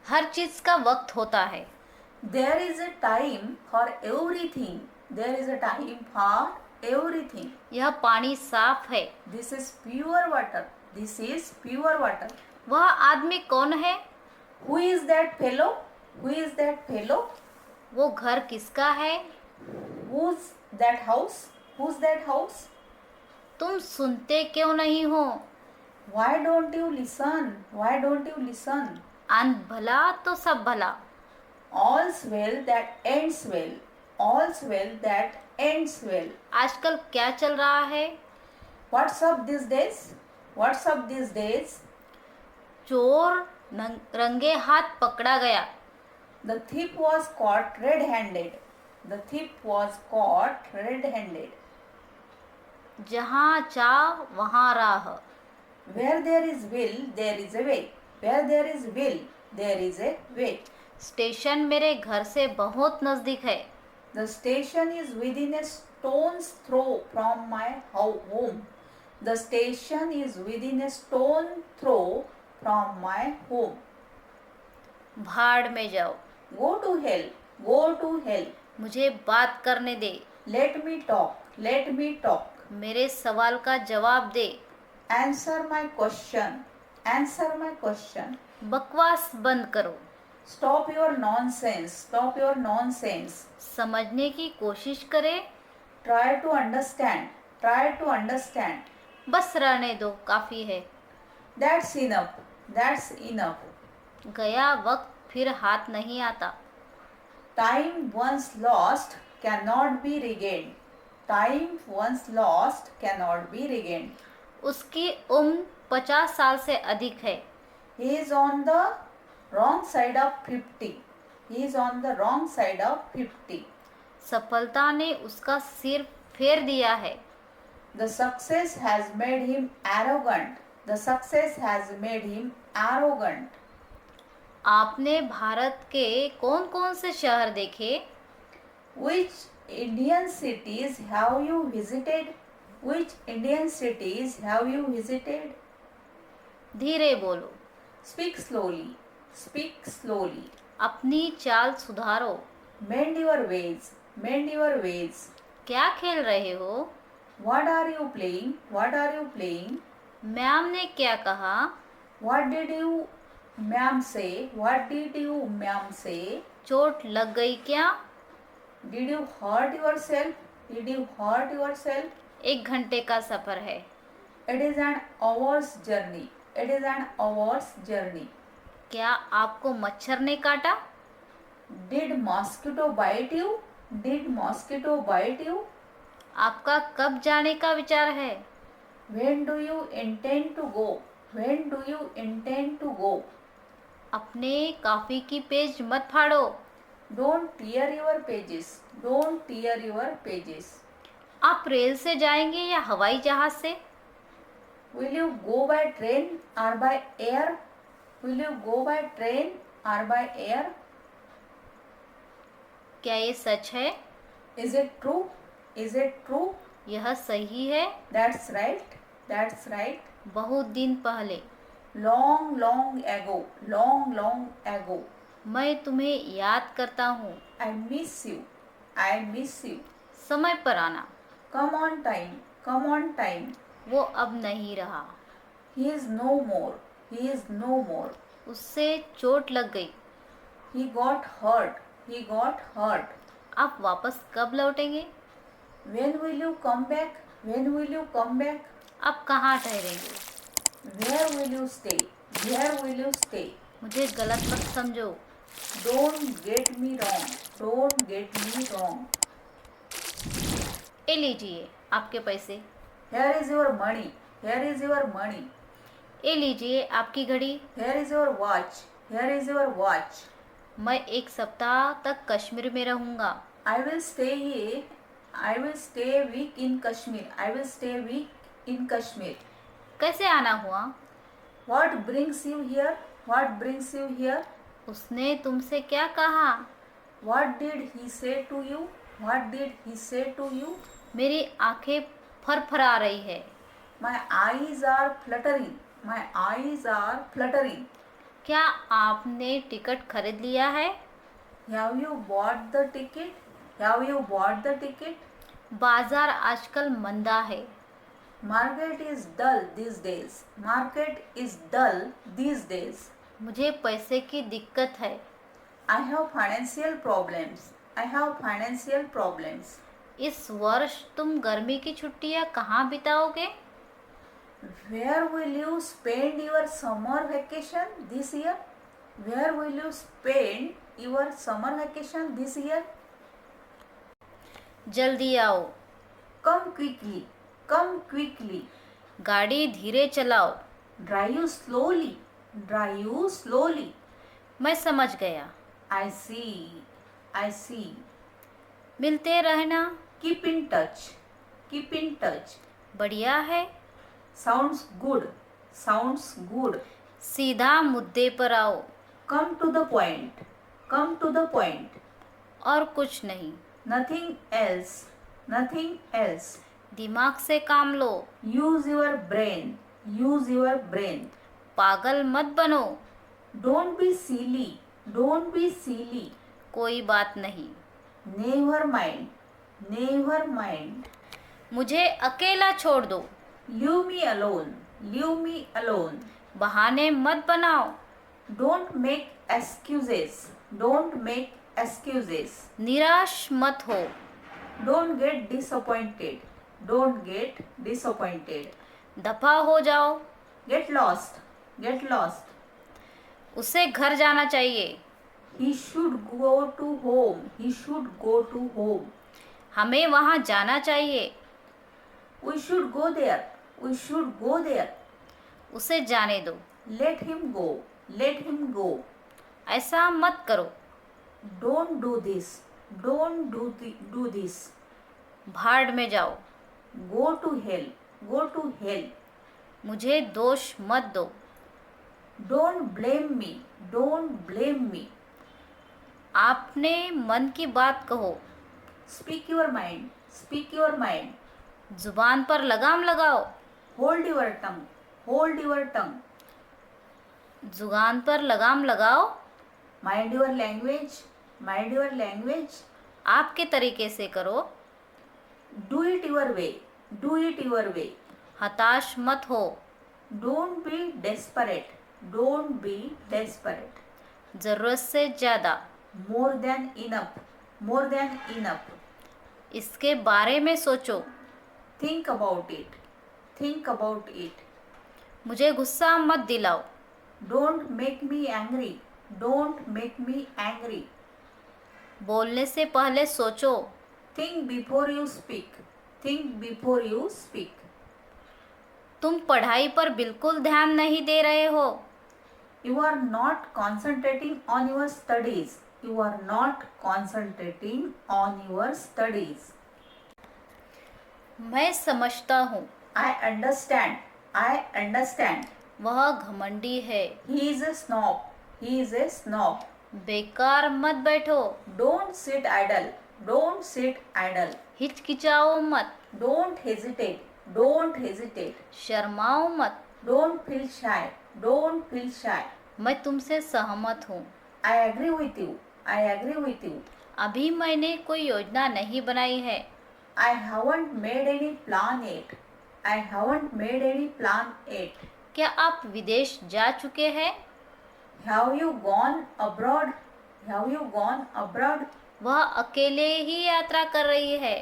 हर चीज का वक्त होता है। There is a time for everything. There is a time for everything. यह पानी साफ है। This is pure water. This is pure water. वह आदमी कौन है? Who is that fellow? Who is that fellow? वो घर किसका है? Who's that house? Who's that house? तुम सुनते क्यों नहीं हो? Why don't you listen? Why don't you listen? अंत भला तो सब भला। All's well that ends well. All's well that ends well. आजकल क्या चल रहा है? What's up these days? What's up these days? चोर रंगे हाथ पकड़ा गया। The thief was caught red-handed. The thief was caught red-handed. जहाँ चाह वहाँ राह। Where there is will, there is a way. Where there is will, there is a way. Station मेरे घर से बहुत नजदीक है। The station is within a stone's throw from my home. The station is within a stone throw from my home. भाड़ में जाओ। Go to hell. Go to hell. मुझे बात करने दे। Let me talk. Let me talk. मेरे सवाल का जवाब दे। Answer my question. Answer my question. बकवास बंद करो। Stop your nonsense. Stop your nonsense. समझने की कोशिश करे। Try to understand. Try to understand. बस रहने दो, काफी है। That's enough. That's enough. गया वक्त फिर हाथ नहीं आता। Time once lost cannot be regained. Time once lost cannot be regained. उसकी उम्र 50 साल से अधिक है। He is on the wrong side of 50. He is on the wrong side of 50. सफलता ने उसका सिर फेर दिया है। The success has made him arrogant. The success has made him arrogant. आपने भारत के कौन कौन से शहर देखे? Which Indian cities have you visited? Which Indian cities have you visited? धीरे बोलो। Speak slowly. Speak slowly. अपनी चाल सुधारो। Mend your ways. Mend your ways. क्या खेल रहे हो? What are you playing? What are you playing? Ma'am ने क्या कहा? What did you, ma'am, say? What did you, ma'am, say? चोट लग गई क्या? Did you hurt yourself? Did you hurt yourself? 1 घंटे का सफर है। It is an hour's journey. It is an hour's journey. क्या आपको मच्छर ने काटा? Did mosquito bite you? Did mosquito bite you? आपका कब जाने का विचार है? When do you intend to go? When do you intend to go? अपने कॉफी की पेज मत फाड़ो। Don't tear your pages. Don't tear your pages. आप रेल से जाएंगे या हवाई जहाज से? Will you go by train or by air? Will you go by train or by air? क्या ये सच है? Is it true? Is it true? यह सही है। That's right. That's right. बहुत दिन पहले। Long, long ago. Long, long ago. मैं तुम्हें याद करता हूँ। I miss you. I miss you. समय पर आना। Come on time. Come on time. वो अब नहीं रहा। He is no more. He is no more. उससे चोट लग गई। He got hurt. He got hurt. आप वापस कब लौटेंगे? When will you come back? When will you come back? आप कहाँ ठहरेंगे? Where will you stay? Where will you stay? मुझे गलत मत समझो। Don't get me wrong. Don't get me wrong. ये लीजिए आपके पैसे। Here is your money. Here is your money. ये लीजिए आपकी घड़ी। Here is your watch. Here is your watch. मैं 1 सप्ताह तक कश्मीर में रहूँगा। I will stay here. I will stay a week in Kashmir. I will stay a week in Kashmir. कैसे आना हुआ? What brings you here? What brings you here? उसने तुमसे क्या कहा? What did he say to you? What did he say to you? मेरी आंखें फरफरा रही है। My eyes are fluttering. My eyes are fluttering. क्या आपने टिकट खरीद लिया है? Have you bought the ticket? Have you bought the ticket? बाजार आजकल मंदा है। Market is dull these days. Market is dull these days. मुझे पैसे की दिक्कत है। I have financial problems. I have financial problems. इस वर्ष तुम गर्मी की छुट्टियां कहाँ बिताओगे? Where will you spend your summer vacation this year? Where will you spend your summer vacation this year? जल्दी आओ। Come quickly. Come quickly. गाड़ी धीरे चलाओ। Drive slowly. Drive slowly. मैं समझ गया। I see. I see. मिलते रहना। Keep in touch. Keep in touch. बढ़िया है। Sounds good. Sounds good. सीधा मुद्दे पर आओ। Come to the point. Come to the point. और कुछ नहीं। Nothing else. Nothing else. दिमाग से काम लो। Use your brain. Use your brain. पागल मत बनो। Don't be silly. Don't be silly. कोई बात नहीं। Never mind. Never mind. मुझे अकेला छोड़ दो। Leave me alone. Leave me alone. बहाने मत बनाओ। Don't make excuses. Don't make excuses. निराश मत हो। Don't get disappointed. Don't get disappointed. दफा हो जाओ। Get lost. Get lost. उसे घर जाना चाहिए। He should go to home. He should go to home. हमें वहाँ जाना चाहिए। We should go there. We should go there. उसे जाने दो। Let him go. Let him go. ऐसा मत करो। Don't do this. Don't do this. भाड़ में जाओ। Go to hell. Go to hell. मुझे दोष मत दो। Don't blame me. Don't blame me. आपने मन की बात कहो। Speak your mind. Speak your mind. जुबान पर लगाम लगाओ। Hold your tongue. Hold your tongue. जुबान पर लगाम लगाओ। Mind your language. Mind your language. आपके तरीके से करो। Do it your way. Do it your way. हताश मत हो। Don't be desperate. Don't be desperate. ज़रूरत से ज़्यादा। More than enough. More than enough. इसके बारे में सोचो। Think about it. Think about it. मुझे गुस्सा मत दिलाओ। Don't make me angry. Don't make me angry. बोलने से पहले सोचो। Think before you speak. Think before you speak. तुम पढ़ाई पर बिल्कुल ध्यान नहीं दे रहे हो। You are not concentrating on your studies. You are not concentrating on your studies. मैं समझता हूँ। I understand. I understand. वह घमंडी है। He is a snob. He is a snob. बेकार मत बैठो। Don't sit idle. Don't sit idle. हिचकिचाओ मत। Don't hesitate. Don't hesitate. शर्माओ मत। Don't feel shy. Don't feel shy. मैं तुमसे सहमत हूँ। I agree with you. I agree with you. अभी मैंने कोई योजना नहीं बनाई है। I haven't made any plan yet. I haven't made any plan yet. क्या आप विदेश जा चुके हैं? Have you gone abroad? Have you gone abroad? वह अकेले ही यात्रा कर रही है।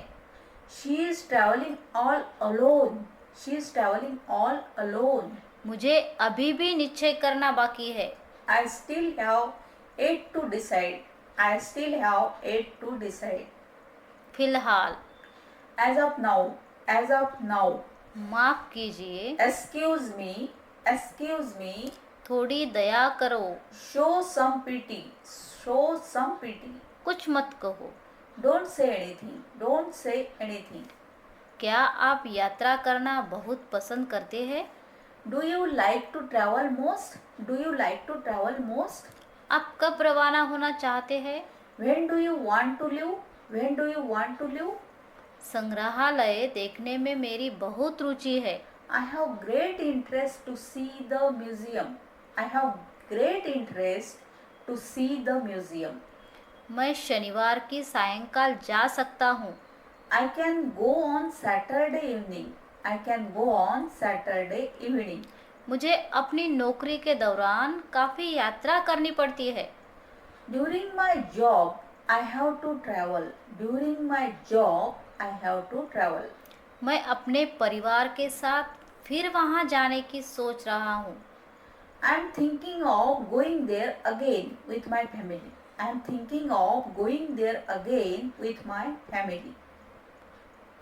She is traveling all alone. She is traveling all alone. मुझे अभी भी निश्चय करना बाकी है। I still have yet to decide. I still have yet to decide. फिलहाल। As of now. As of now. माफ कीजिए। Excuse me. Excuse me. थोड़ी दया करो। Show some pity. Show some pity. कुछ मत कहो। Don't say anything. Don't say anything. क्या आप यात्रा करना बहुत पसंद करते हैं? Do you like to travel most? Do you like to travel most? आप कब रवाना होना चाहते हैं? When do you want to leave? When do you want to leave? संग्रहालय देखने में मेरी बहुत रुचि है। I have great interest to see the museum. I have great interest to see the museum. मैं शनिवार की सायंकाल जा सकता हूँ। I can go on Saturday evening. I can go on Saturday evening. मुझे अपनी नौकरी के दौरान काफ़ी यात्रा करनी पड़ती है। During my job, I have to travel. During my job, I have to travel. मैं अपने परिवार के साथ फिर वहाँ जाने की सोच रहा हूँ। I am thinking of going there again with my family. I am thinking of going there again with my family.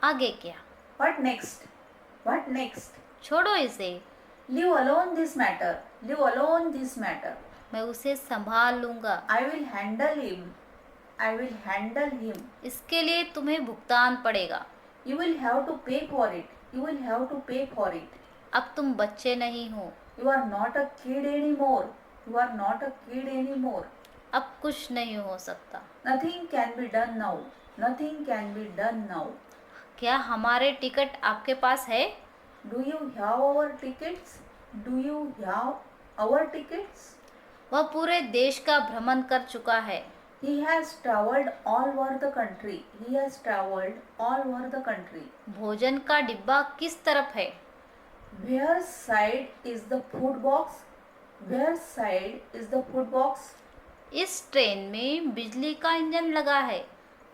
आगे क्या? What next? What next? छोड़ो इसे, Leave alone this matter. Leave alone this matter. मैं उसे संभाल लूँगा। I will handle him. I will handle him. इसके लिए तुम्हें भुगतान पड़ेगा। You will have to pay for it. You will have to pay for it. अब तुम बच्चे नहीं हो। You are not a kid anymore. You are not a kid anymore. अब कुछ नहीं हो सकता। Nothing can be done now. Nothing can be done now. क्या हमारे टिकट आपके पास है? Do you have our tickets? Do you have our tickets? वह पूरे देश का भ्रमण कर चुका है। He has traveled all over the country. He has traveled all over the country. भोजन का डिब्बा किस तरफ है? Where side is the food box? Where side is the food box? इस ट्रेन में बिजली का इंजन लगा है।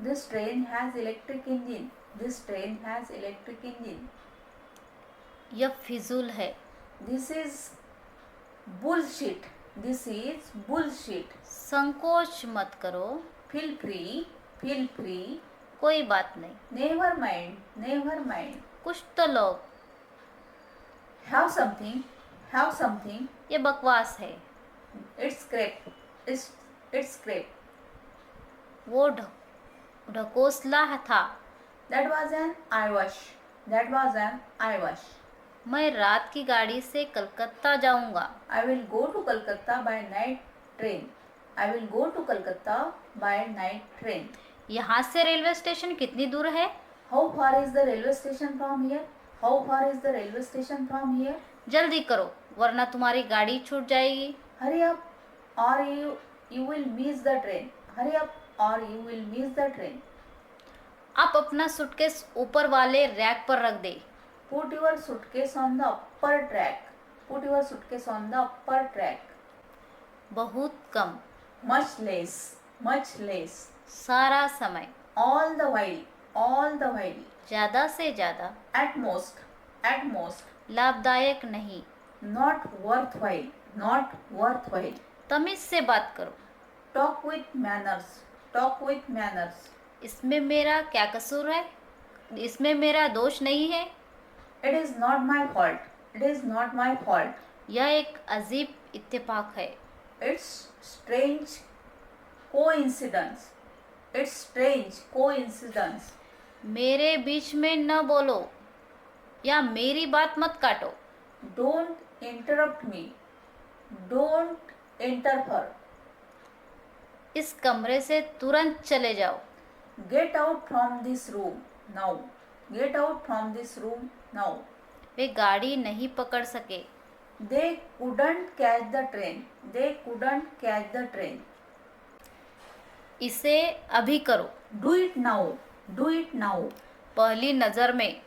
This train has electric engine. This train has electric engine. यह फिजूल है। This is bullshit. This is bullshit. संकोच मत करो। Feel free. Feel free. कोई बात नहीं, Never mind. Never mind. कुछ तो लोग। Have something. Have something. ये बकवास है। It's crap. It's crap. वो ढकोसला था। That was an eyewash. That was an eyewash. मैं रात की गाड़ी से कलकत्ता जाऊंगा। I will go to Kolkata by night train. I will go to Kolkata by night train. यहाँ से रेलवे स्टेशन कितनी दूर है? How far is the railway station from here? How far is the railway station from here? जल्दी करो वरना तुम्हारी गाड़ी छूट जाएगी। Hurry up or you will miss the train. Hurry up or you will miss the train. आप अपना suitcase ऊपर वाले रैक पर रख दे। Put your suitcase on the upper track. Put your suitcase on the upper track. बहुत कम, Much less. Much less. सारा समय, All the while. All the while. ज़्यादा से ज़्यादा, At most. At most. लाभदायक नहीं। Not worthwhile. Not worthwhile. तमीज से बात करो। Talk with manners. Talk with manners. इसमें मेरा क्या कसूर है? इसमें मेरा दोष नहीं है। It is not my fault. It is not my fault. यह एक अजीब इत्तेफाक है। It's strange coincidence. It's strange coincidence. मेरे बीच में न बोलो या मेरी बात मत काटो। Don't interrupt me. Don't interfere. इस कमरे से तुरंत चले जाओ। Get out from this room now. Get out from this room now. वे गाड़ी नहीं पकड़ सके। They couldn't catch the train. They couldn't catch the train. इसे अभी करो। Do it now. Do it now. पहली नज़र में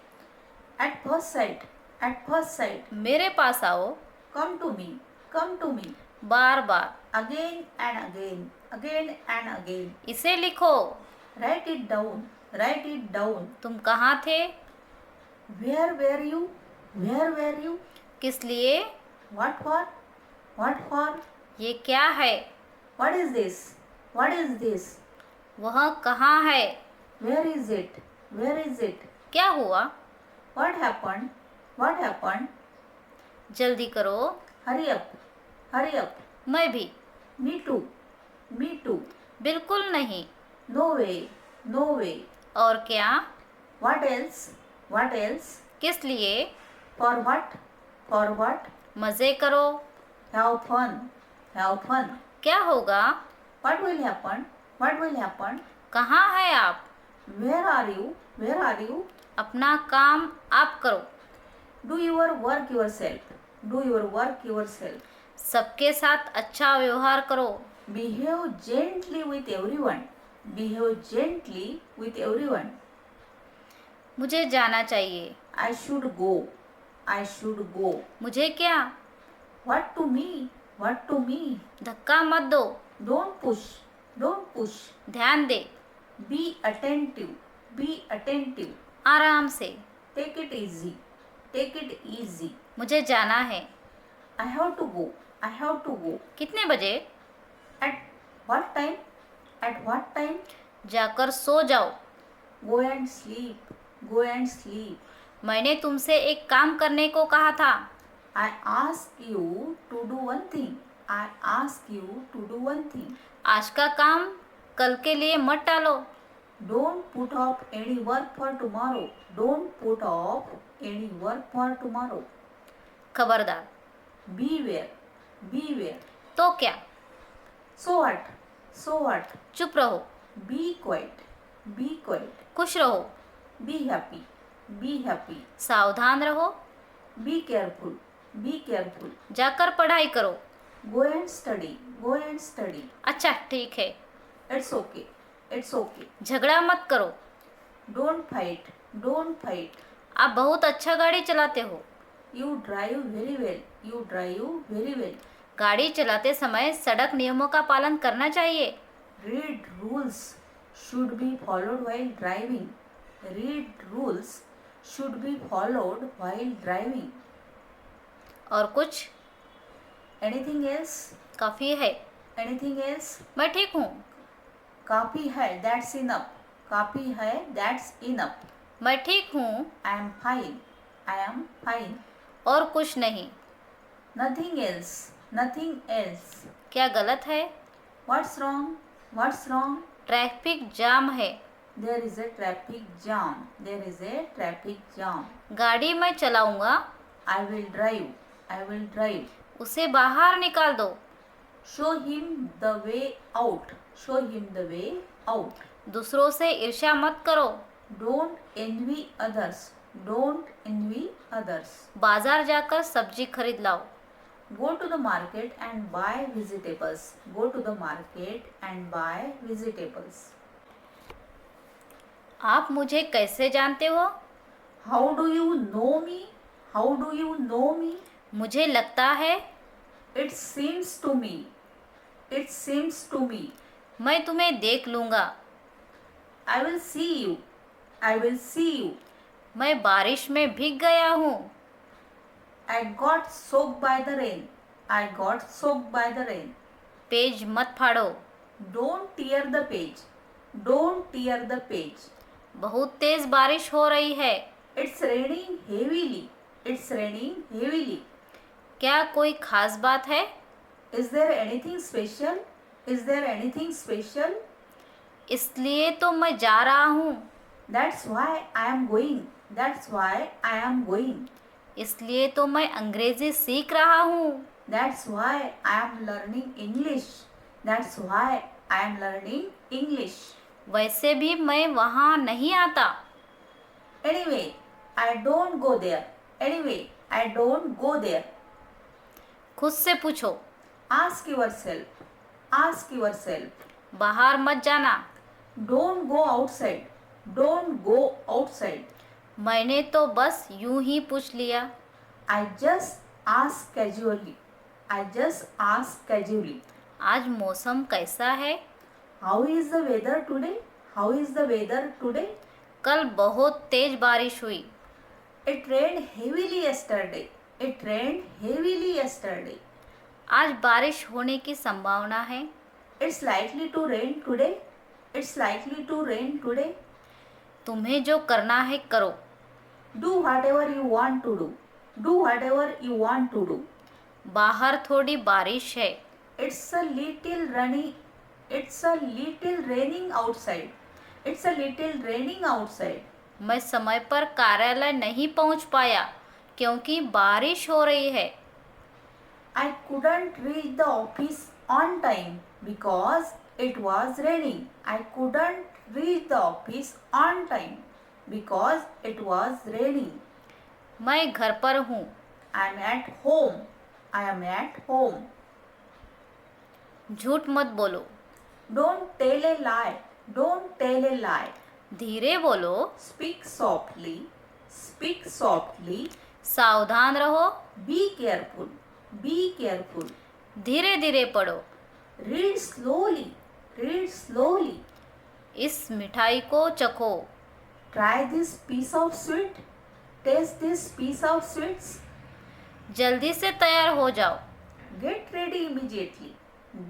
At first sight. At first sight. मेरे पास आओ। Come to me. Come to me. Bar bar Again and again. Again and again. इसे लिखो। Write it down. Write it down. तुम कहाँ थे? Where were you? Where were you? किस लिए? What for? What for? ये क्या है? What is this? What is this? वह कहाँ है? Where is it? Where is it? क्या हुआ? What happened? What happened? जल्दी करो। Hurry up. Hurry up. मैं भी। Me too. Me too. बिल्कुल नहीं। No way. No way. और क्या? What else? What else? किस लिए? For what? For what? मज़े करो। Have fun. Have fun. क्या होगा? What will happen? What will happen? कहाँ है आप? Where are you? Where are you? अपना काम आप करो। Do your work yourself. Do your work yourself. सबके साथ अच्छा व्यवहार करो। Behave gently with everyone. Behave gently with everyone. मुझे जाना चाहिए। I should go. I should go. मुझे क्या? What to me? What to me? धक्का मत दो। Don't push. Don't push. ध्यान दे। Be attentive. Be attentive. आराम से। Take it easy. Take it easy. मुझे जाना है। I have to go. I have to go. कितने बजे? At what time? At what time? जाकर सो जाओ। Go and sleep. Go and sleep. मैंने तुमसे एक काम करने को कहा था। I ask you to do one thing. I ask you to do one thing. आज का काम कल के लिए मत टालो। Don't put off any work for tomorrow. Don't put off any work for tomorrow. खबरदार। Beware. Beware. तो क्या? So what? So what? चुप रहो। Be quiet. Be quiet. खुश रहो। Be happy. Be happy. सावधान रहो। Be careful. Be careful. जाकर पढ़ाई करो। Go and study. Go and study. अच्छा ठीक है। It's okay. It's okay. झगड़ा मत करो। Don't fight. Don't fight. आप बहुत अच्छा गाड़ी चलाते हो। You drive very well. You drive very well. गाड़ी चलाते समय सड़क नियमों का पालन करना चाहिए। Read rules should be followed while driving. Read rules should be followed while driving. और कुछ? Anything else? काफ़ी है। Anything else? मैं ठीक हूँ। काफी है. That's enough. काफी है. That's enough. मैं ठीक हूँ। I am fine. I am fine. और कुछ नहीं। Nothing else. Nothing else. क्या गलत है? What's wrong? What's wrong? Traffic jam है। There is a traffic jam. There is a traffic jam. गाड़ी मैं चलाऊंगा। I will drive. I will drive. उसे बाहर निकाल दो। Show him the way out. Show him the way out. दूसरों से ईर्ष्या मत करो। Don't envy others. Don't envy others. बाजार जाकर सब्जी खरीद लाओ। Go to the market and buy vegetables. Go to the market and buy vegetables. आप मुझे कैसे जानते हो? How do you know me? How do you know me? मुझे लगता है। It seems to me. It seems to me. मैं तुम्हें देख लूँगा। I will see you. I will see you. मैं बारिश में भीग गया हूँ। I got soaked by the rain. I got soaked by the rain. Page मत फाड़ो। Don't tear the page. Don't tear the page. बहुत तेज बारिश हो रही है। It's raining heavily. It's raining heavily. क्या कोई खास बात है? Is there anything special? Is there anything special? इसलिए तो मैं जा रहा हूँ। That's why I am going. That's why I am going. इसलिए तो मैं अंग्रेजी सीख रहा हूँ। That's why I am learning English. That's why I am learning English. वैसे भी मैं वहाँ नहीं आता। Anyway, I don't go there. Anyway, I don't go there. खुद से पूछो। Ask yourself. Ask yourself. बाहर मत जाना। Don't go outside. Don't go outside. मैंने तो बस यूं ही पूछ लिया। I just ask casually. I just ask casually. आज मौसम कैसा है? How is the weather today? How is the weather today? कल बहुत तेज बारिश हुई। It rained heavily yesterday. It rained heavily yesterday. आज बारिश होने की संभावना है। It's likely to rain today. It's likely to rain today. तुम्हें जो करना है करो। Do whatever you want to do. Do whatever you want to do. बाहर थोड़ी बारिश है। It's a little runny. It's a little raining outside. It's a little raining outside. मैं समय पर कार्यालय नहीं पहुंच पाया क्योंकि बारिश हो रही है। I couldn't reach the office on time because it was raining. I couldn't reach the office on time because it was raining. मैं घर पर हूँ। I'm at home. I am at home. झूठ मत बोलो, Don't tell a lie. Don't tell a lie. धीरे बोलो, Speak softly. Speak softly. सावधान रहो, Be careful. Be careful. धीरे धीरे पढ़ो, Read slowly. Read slowly. इस मिठाई को चखो, Try this piece of sweet. Taste this piece of sweets. जल्दी से तैयार हो जाओ, Get ready immediately.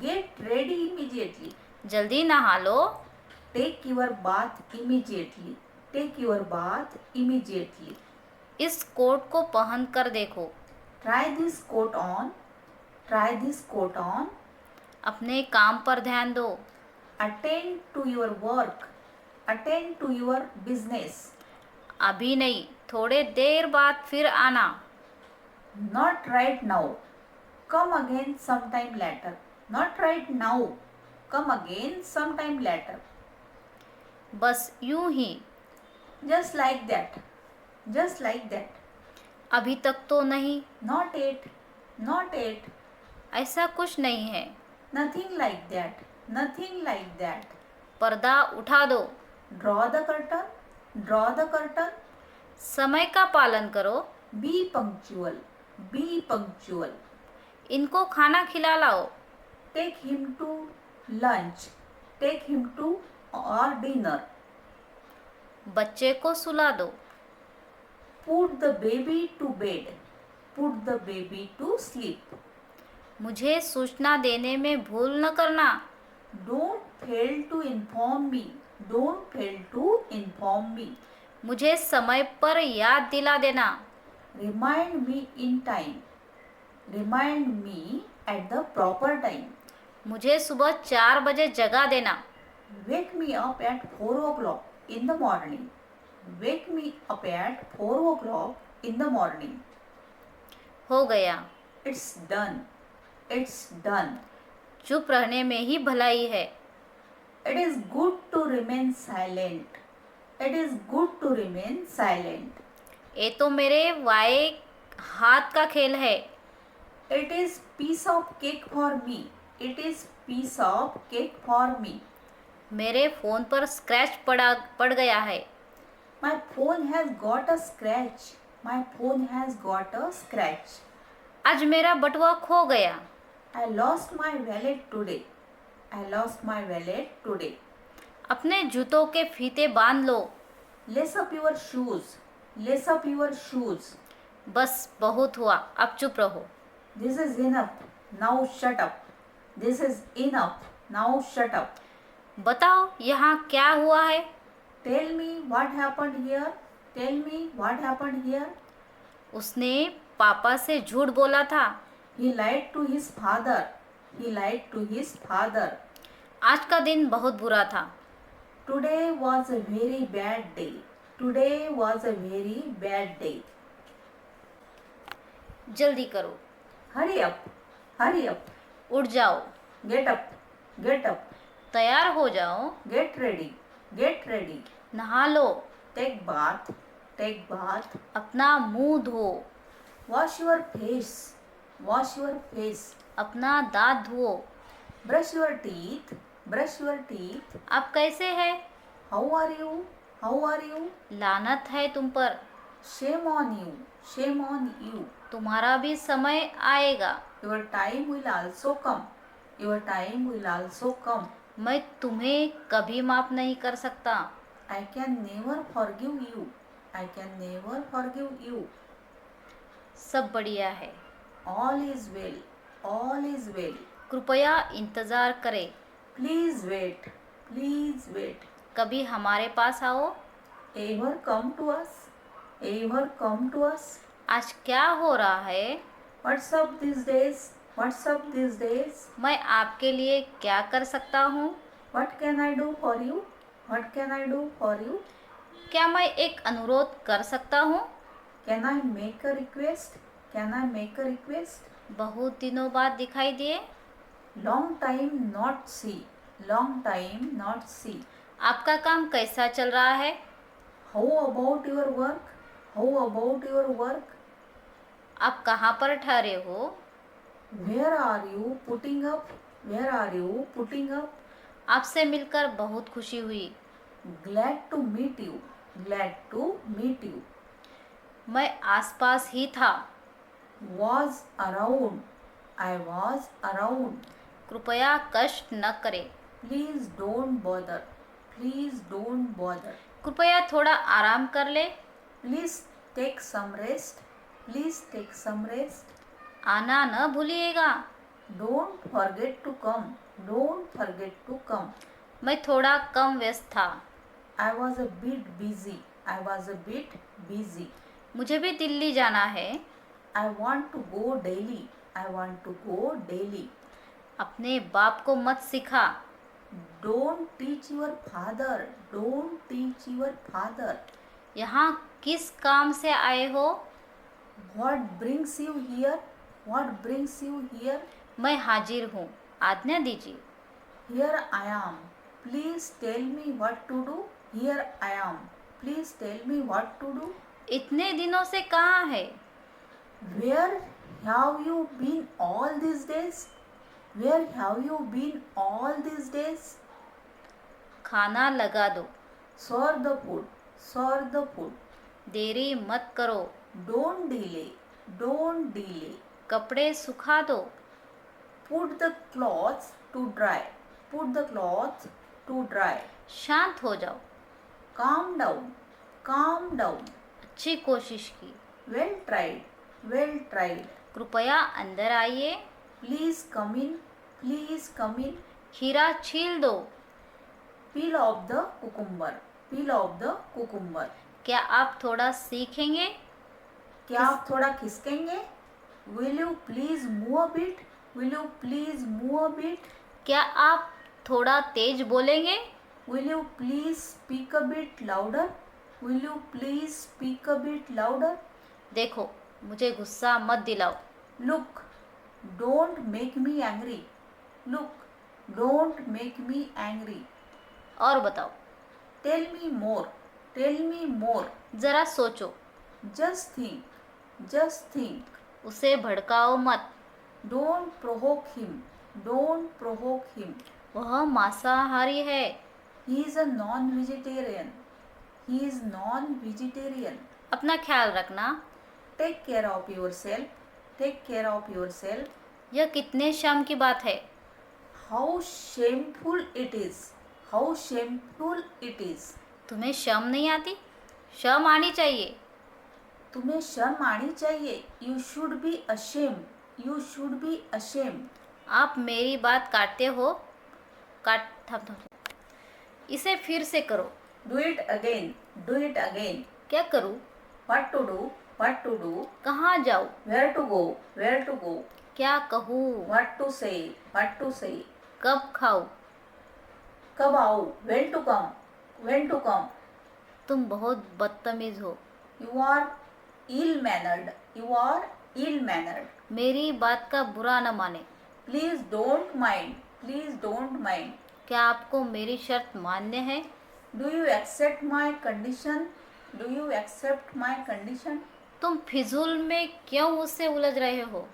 Get ready immediately. जल्दी नहा लो, Take your bath immediately. Take your bath immediately. इस कोट को पहन कर देखो, Try this coat on. Try this coat on. अपने काम पर ध्यान दो, Attend to your work. Attend to your business. अभी नहीं, थोड़े देर बाद फिर आना, Not right now. Come again sometime later. Not right now. Come again sometime later. बस यूं ही, Just like that. Just like that. अभी तक तो नहीं, Not yet. Not yet. ऐसा कुछ नहीं है, Nothing like that. Nothing like that. पर्दा उठा दो, Draw the curtain. Draw the curtain. समय का पालन करो, Be punctual. Be punctual. इनको खाना खिला लाओ, Take him to lunch. Take him to or dinner. बच्चे को सुला दो, Put the baby to bed. Put the baby to sleep. मुझे सूचना देने में भूल न करना, Don't fail to inform me. Don't fail to inform me. मुझे समय पर याद दिला देना, Remind me in time. Remind me at the proper time. मुझे सुबह 4 बजे जगा देना, Wake me up at 4 o'clock in the morning. Wake me up at 4 o'clock in the morning. हो गया, It's done. It's done. चुप रहने में ही भलाई है, It is good to remain silent. It is good to remain silent. ये तो मेरे वाए हाथ का खेल है, It is piece of cake for me. It is piece of cake for me. मेरे फ़ोन पर स्क्रैच पड़ गया है, My phone has got a scratch. My phone has got a scratch. आज मेरा बटुआ खो गया, I lost my wallet today. I lost my wallet today. अपने जूतों के फीते बांध लो, Lace up your shoes. Lace up your shoes. बस बहुत हुआ, अब चुप रहो, This is enough. Now shut up. This is enough. Now shut up. बताओ यहाँ क्या हुआ है, Tell me what happened here. Tell me what happened here. उसने पापा से झूठ बोला था, He lied to his father. He lied to his father. आज का दिन बहुत बुरा था, Today was a very bad day. Today was a very bad day. जल्दी करो, Hurry up. Hurry up. उठ जाओ, Get up. Get up. तैयार हो जाओ, Get ready. Get ready. नहा लो, Take bath. Take bath. अपना मुंह धो, Wash your face. Wash your face. अपना दांत धुओ, Brush your teeth. Brush your teeth. आप कैसे हैं, How are you? How are you? लानत है तुम पर, Shame on you. Shame on you. तुम्हारा भी समय आएगा, Your time will also come. Your time will also come. मैं तुम्हें कभी माफ नहीं कर सकता, I can never forgive you. I can never forgive you. सब बढ़िया है, All is well. All is well. कृपया इंतज़ार करें, Please wait. Please wait. कभी हमारे पास आओ, Ever come to us? Ever come to us? आज क्या हो रहा है, What's up these days? What's up these days? मैं आपके लिए क्या कर सकता हूँ, What can I do for you? What can I do for you? क्या मैं एक अनुरोध कर सकता हूँ, Can I make a request? Can I make a request? बहुत दिनों बाद दिखाई दिए, Long time not see. Long time not see. आपका काम कैसा चल रहा है, How about your work? How about your work? आप कहाँ पर ठहरे हो, Where are you putting up? Where are you putting up? आपसे मिलकर बहुत खुशी हुई। Glad to meet you. Glad to meet you. मैं आसपास ही था। Was around. I was around. कृपया कष्ट न करें। Please don't bother. Please don't bother. कृपया थोड़ा आराम कर ले। Please take some rest. Please take some rest. आना न भूलिएगा। Don't forget to come. Don't forget to come. मैं थोड़ा कम व्यस्त था। I was a bit busy. I was a bit busy. मुझे भी दिल्ली जाना है। I want to go daily. I want to go daily. अपने बाप को मत सिखा। Don't teach your father. Don't teach your father. यहाँ किस काम से आए हो? What brings you here? What brings you here? मैं हाजिर हूँ, आज्ञा दीजिए। Here I am. Please tell me what to do. Here I am. Please tell me what to do. इतने दिनों से कहाँ है? Where have you been all these days? Where have you been all these days? खाना लगा दो। Serve the food. Serve the food. देरी मत करो। Don't delay. Don't delay. कपड़े सुखा दो। Put the clothes to dry. Put the clothes to dry. शांत हो जाओ। Calm down. Calm down. अच्छी कोशिश की। Well tried. Well tried. कृपया अंदर आइए। Please come in. Please come in. खीरा छील दो। Peel off the cucumber. Peel off the cucumber. क्या आप थोड़ा सीखेंगे? क्या आप थोड़ा खिसकेंगे? Will you please move a bit? Will you please move a bit? क्या आप थोड़ा तेज बोलेंगे? Will you please speak a bit louder? Will you please speak a bit louder? देखो, मुझे गुस्सा मत दिलाओ। Look, don't make me angry. Look, don't make me angry. और बताओ। Tell me more. Tell me more. जरा सोचो। Just think. Just think. उसे भड़काओ मत। Don't provoke him. Don't provoke him. वह मांसाहारी है। He is a non-vegetarian. He is non-vegetarian. अपना ख्याल रखना। Take care of yourself. Take care of yourself. यह कितने शर्म की बात है। How shameful it is. How shameful it is. तुम्हें शर्म नहीं आती? शर्म आनी चाहिए। तुम्हें शर्म आनी चाहिए. You should be ashamed. You should be ashamed. आप मेरी बात काटते हो। थम। इसे फिर से करो। Do it again. Do it again. क्या करूँ? What to do? What to do? कहाँ जाऊँ? Where to go? Where to go? क्या कहूँ? What to say? What to say? कब खाऊँ? कब आओ? When to come? When to come? तुम बहुत बदतमीज हो। You are ill-mannered. You are ill-mannered. मेरी बात का बुरा न माने। Please don't mind. Please don't mind. क्या आपको मेरी शर्त मान्य है? Do you accept my condition? Do you accept my condition? तुम फिजूल में क्यों उससे उलझ रहे हो?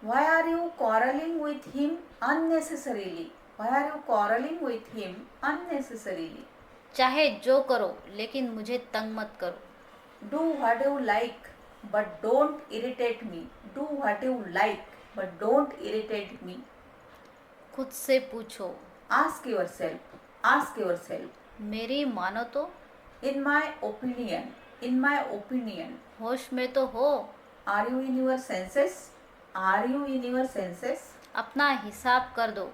Why are you quarreling with him unnecessarily? Why are you quarreling with him unnecessarily? चाहे जो करो, लेकिन मुझे तंग मत करो। Do what you like, but don't irritate me. Do what you like, but don't irritate me. खुद से पूछो। Ask yourself. Ask yourself. मेरी मानो तो। In my opinion. In my opinion. होश में तो हो। Are you in your senses? Are you in your senses? अपना हिसाब कर दो।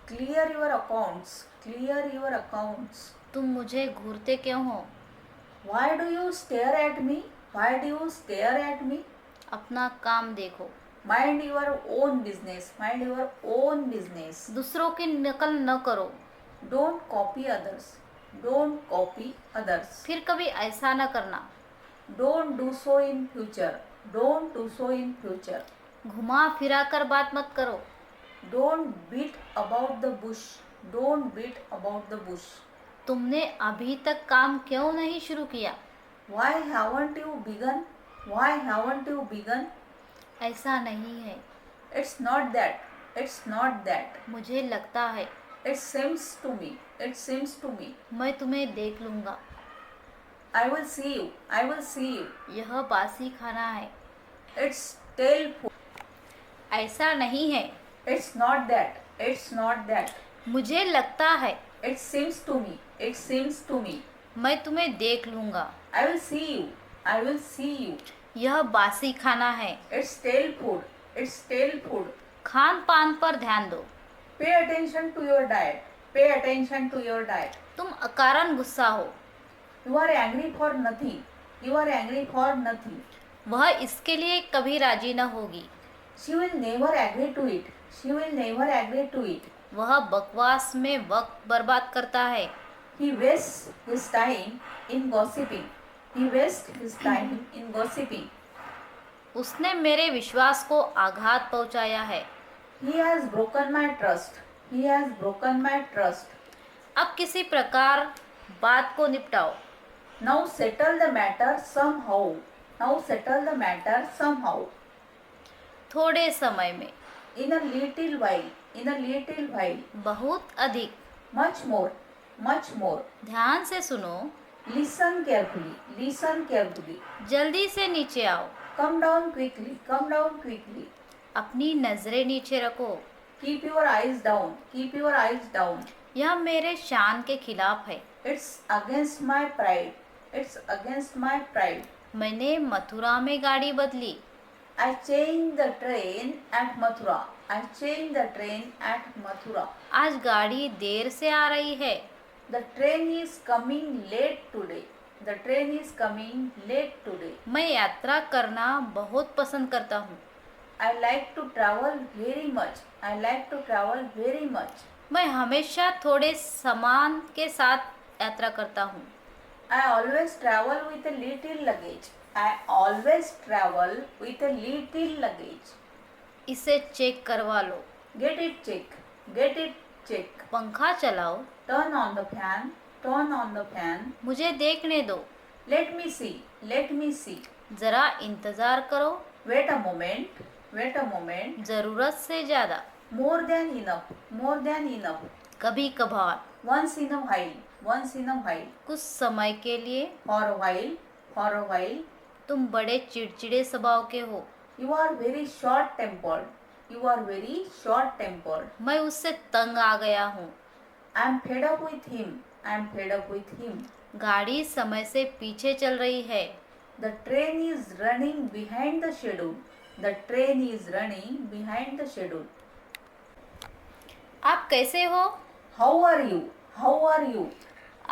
Clear your accounts. Clear your accounts. तुम मुझे घूरते क्यों हो? Why do you stare at me? Why do you stare at me? अपना काम देखो। Mind your own business. Mind your own business. दूसरों की नकल न करो। Don't copy others. Don't copy others. फिर कभी ऐसा न करना। Don't do so in future. Don't do so in future. घुमा फिरा कर बात मत करो। Don't beat about the bush. Don't beat about the bush. तुमने अभी तक काम क्यों नहीं शुरू किया? Why haven't you begun? Why haven't you begun? ऐसा नहीं है। It's not that. It's not that. मुझे लगता है, It seems to me. It seems to me. मैं तुम्हें देख लूँगा, I will see you. I will see you. यह बासी खाना है, It's stale food. ऐसा नहीं है, It's not that. It's not that. मुझे लगता है, It seems to me. It seems to me. मैं तुम्हें देख लूँगा, I will see you. I will see you. यह बासी खाना है। It's stale food. It's stale food. Khan पान पर ध्यान दो, Pay attention to your diet. Pay attention to your diet. तुम अकारण गुस्सा हो, You are angry for nothing. You are angry for nothing. वह इसके लिए कभी राजी न होगी, She will never agree to it. She will never agree to it. वह बकवास में वक्त बर्बाद करता है, He wastes his time in gossiping. He wastes his time in gossiping. उसने मेरे विश्वास को आघात पहुंचाया है। He has broken my trust. He has broken my trust. अब किसी प्रकार बात को निपटाओ, Now settle the matter somehow. Now settle the matter somehow. थोड़े समय में, In a little while. In a little while. बहुत अधिक, Much more. Much more. ध्यान से सुनो, Listen carefully. Listen carefully. जल्दी से नीचे आओ, Come down quickly. Come down quickly. अपनी नजरें नीचे रखो, Keep your eyes down. Keep your eyes down. यह मेरे शान के खिलाफ है। It's against my pride. It's against my pride. मैंने मथुरा में गाड़ी बदली, I changed the train at Mathura. I changed the train at Mathura. आज गाड़ी देर से आ रही है, The train is coming late today. The train is coming late today. मैं यात्रा करना बहुत पसंद करता हूँ, I like to travel very much. I like to travel very much. मैं हमेशा थोड़े सामान के साथ यात्रा करता हूँ, I always travel with a little luggage. I always travel with a little luggage. इसे चेक करवा लो, Get it check. Get it check. पंखा चलाओ, Turn on the fan. Turn on the fan. मुझे देखने दो, Let me see. Let me see. जरा इंतजार करो, Wait a moment. Wait a moment. जरूरत से ज़्यादा, More than enough. More than enough. कभी कभार, Once in a while. Once in a while. कुछ समय के लिए। For a while. For a while. तुम बड़े चिड़चिड़े स्वभाव के हो, You are very short tempered. You are very short tempered. मैं उससे तंग आ गया हूँ। I am fed up with him. I am fed up with him. गाड़ी समय से पीछे चल रही है, The train is running behind the schedule. The train is running behind the schedule. आप कैसे हो? How are you? How are you?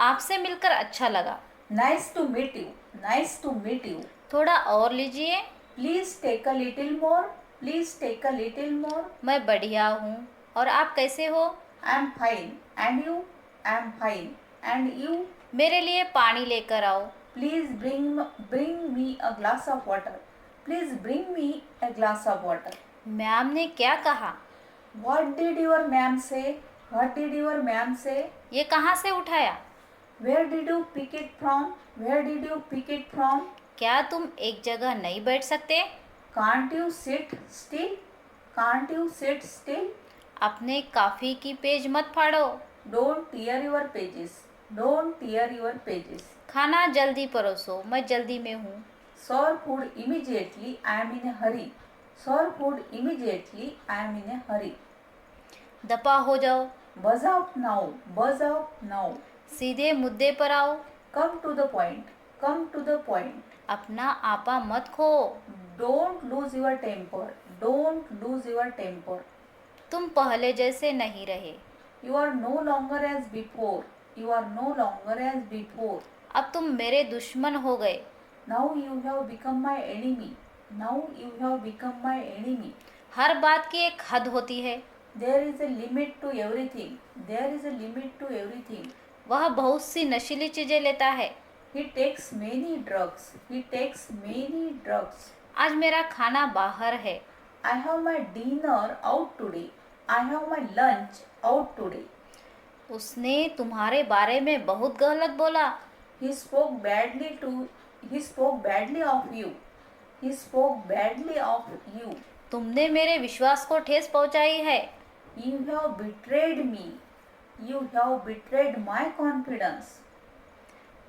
आपसे मिलकर अच्छा लगा, Nice to meet you. Nice to meet you. थोड़ा और लीजिए। Please take a little more. Please take a little more. मैं बढ़िया हूँ, और आप कैसे हो? I am fine. And you? I am fine. And you? मेरे लिए पानी लेकर आओ। Please bring me a glass of water. Please bring me a glass of water. Ma'am ने क्या कहा? What did your ma'am say? What did your ma'am say? ये कहाँ से उठाया? Where did you pick it from? Where did you pick it from? क्या तुम एक जगह नहीं बैठ सकते? Can't you sit still? Can't you sit still? अपने काफ़ी की पेज मत फाड़ो। Don't tear your pages. Don't tear your pages. खाना जल्दी परोसो, मैं जल्दी में हूँ। Serve food immediately. I am in a hurry. Serve food immediately. I am in a hurry. दफा हो जाओ, Buzz out now. Buzz out now. सीधे मुद्दे पर आओ, Come to the point. Come to the point. अपना आपा मत खो। Don't lose your temper. Don't lose your temper. तुम पहले जैसे नहीं रहे, You are no longer as before. You are no longer as before. अब तुम मेरे दुश्मन हो गए। Now you have become my enemy. Now you have become my enemy. हर बात की एक हद होती है, There is a limit to everything. There is a limit to everything. वह बहुत सी नशीली चीज़ें लेता है। He takes many drugs. He takes many drugs. आज मेरा खाना बाहर है, I have my dinner out today. I have my lunch out today. उसने तुम्हारे बारे में बहुत गलत बोला। He spoke badly of you. He spoke badly of you. तुमने मेरे विश्वास को ठेस पहुंचाई है। You have betrayed me. You have betrayed my confidence.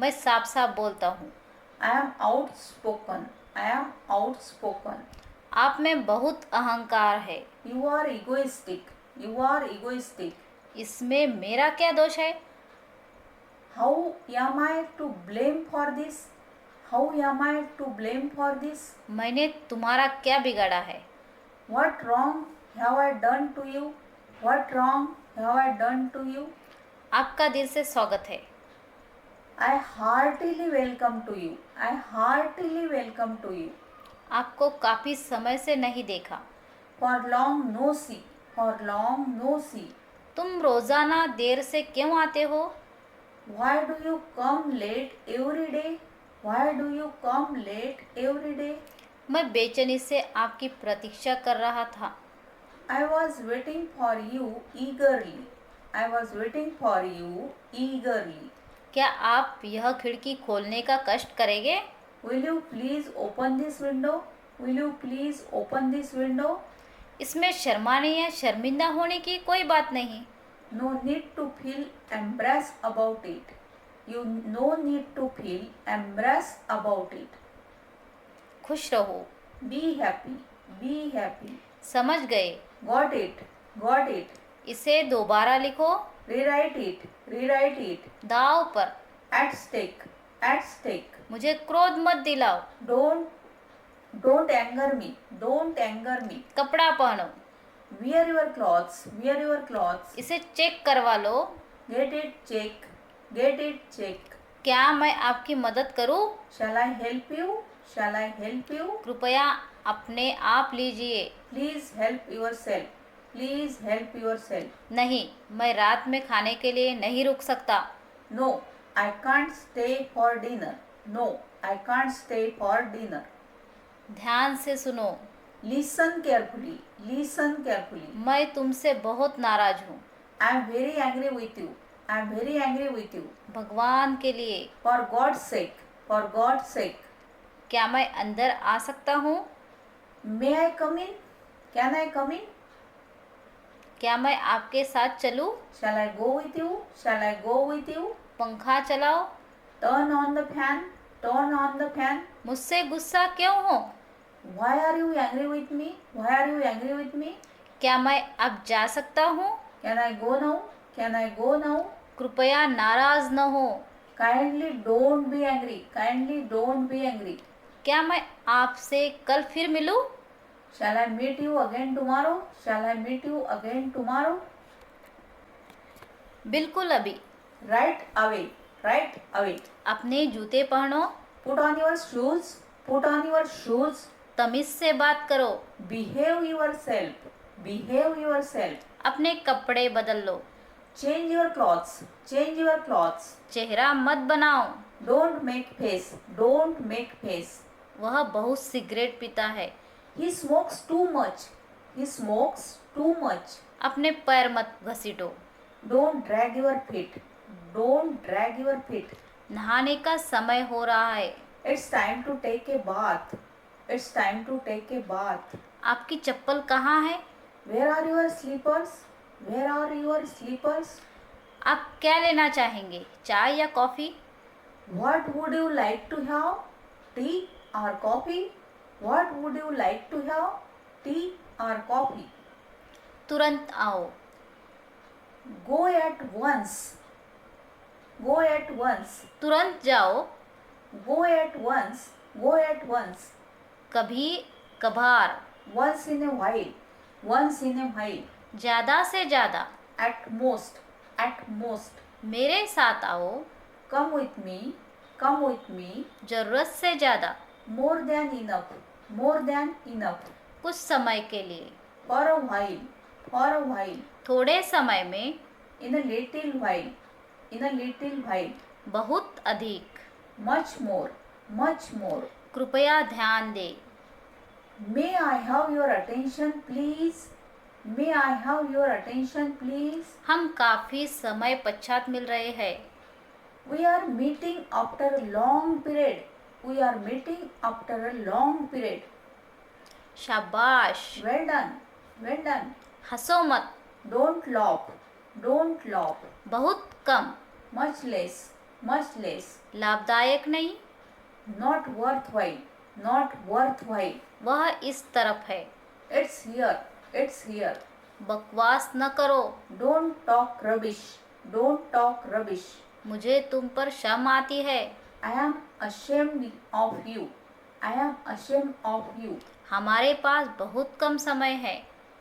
मैं साफ साफ बोलता हूँ। I am outspoken. I am outspoken. आप में बहुत अहंकार है। You are egoistic. You are egoistic. इसमें मेरा क्या दोष है? How am I to blame for this? How am I to blame for this? मैंने तुम्हारा क्या बिगाड़ा है? What wrong have I done to you? What wrong have I done to you? आपका दिल से स्वागत है। I heartily welcome to you. I heartily welcome to you. आपको काफ़ी समय से नहीं देखा। For long no see. For long no see. तुम रोज़ाना देर से क्यों आते हो? Why do you come late every day? Why do you come late every day? मैं बेचैनी से आपकी प्रतीक्षा कर रहा था। I was waiting for you eagerly. I was waiting for you eagerly. क्या आप यह खिड़की खोलने का कष्ट करेंगे? Will you please open this window? Will you please open this window? इसमें शर्माने या शर्मिंदा होने की कोई बात नहीं। No need to feel embarrassed about it. You no need to feel embarrassed about it. खुश रहो। Be happy. Be happy. समझ गए। Got it. Got it. इसे दोबारा लिखो। Rewrite it. Rewrite it. दाव पर। At stake. At stake. मुझे क्रोध मत दिलाओ। Don't anger me. Don't anger me. कपड़ा पहनो। Wear your clothes. Wear your clothes. इसे चेक करवा लो। Get it check. Get it check. क्या मैं आपकी मदद करूं? Shall I help you? Shall I help you? कृपया अपने आप लीजिए। Please help yourself. Please help yourself. नहीं, मैं रात में खाने के लिए नहीं रुक सकता। No, I can't stay for dinner. No, I can't stay for dinner. ध्यान से सुनो। Listen carefully. Listen carefully. मैं तुमसे बहुत नाराज हूँ। I am very angry with you. I am very angry with you. भगवान के लिए। For God's sake. For God's sake. क्या मैं अंदर आ सकता हूँ? May I come in? Can I come in? क्या मैं आपके साथ चलूँ? Shall I go with you? Shall I go with you? पंखा चलाओ। Turn on the fan. Turn on the fan. मुझसे गुस्सा क्यों हो? Why are you angry with me? Why are you angry with me? क्या मैं अब जा सकता हूँ? Can I go now? Can I go now? कृपया नाराज न हो। Kindly don't be angry. Kindly don't be angry. क्या मैं आपसे कल फिर मिलूँ? Shall I meet you again tomorrow? Shall I meet you again tomorrow? बिल्कुल अभी। Right away. Right away. अपने जूते पहनो। Put on your shoes. Put on your shoes. तमीज से बात करो। Behave yourself. Behave yourself. अपने कपड़े बदल लो। Change your clothes. Change your clothes. चेहरा मत बनाओ। Don't make face. Don't make face. वह बहुत सिगरेट पीता है। He smokes too much. He smokes too much. अपने पैर मत घसीटो। Don't drag your feet. Don't drag your feet. नहाने का समय हो रहा है। It's time to take a bath. It's time to take a bath. आपकी चप्पल कहाँ है? Where are your slippers? Where are your slippers? आप क्या लेना चाहेंगे, चाय या coffee? What would you like to have? Tea or coffee? What would you like to have? Tea or coffee? तुरंत आओ। Go at once. Go at once. तुरंत जाओ। Go at once. Go at once. कभी कभार। Once in a while. Once in a while. ज़्यादा से ज़्यादा। At most. At most. मेरे साथ आओ। Come with me. Come with me. ज़रूरत से ज़्यादा। More than enough. More than enough. कुछ समय के लिए। For a while. For a while. थोड़े समय में। In a little while. In a little while. बहुत अधिक। Much more. Much more. कृपया ध्यान दे। May I have your attention, please? May I have your attention, please? हम काफ़ी समय पश्चात मिल रहे हैं। We are meeting after a long period. We are meeting after a long period. शाबाश। Well done. Well done. हंसो मत। Don't laugh. Don't laugh. बहुत कम। Much less. Much less. लाभदायक नहीं। Not worthwhile. Not worthwhile. वह इस तरफ है। It's here. It's here. बकवास न करो। Don't talk rubbish. Don't talk rubbish. मुझे तुम पर शर्म आती है। I am ashamed of you. I am ashamed of you. हमारे पास बहुत कम समय है।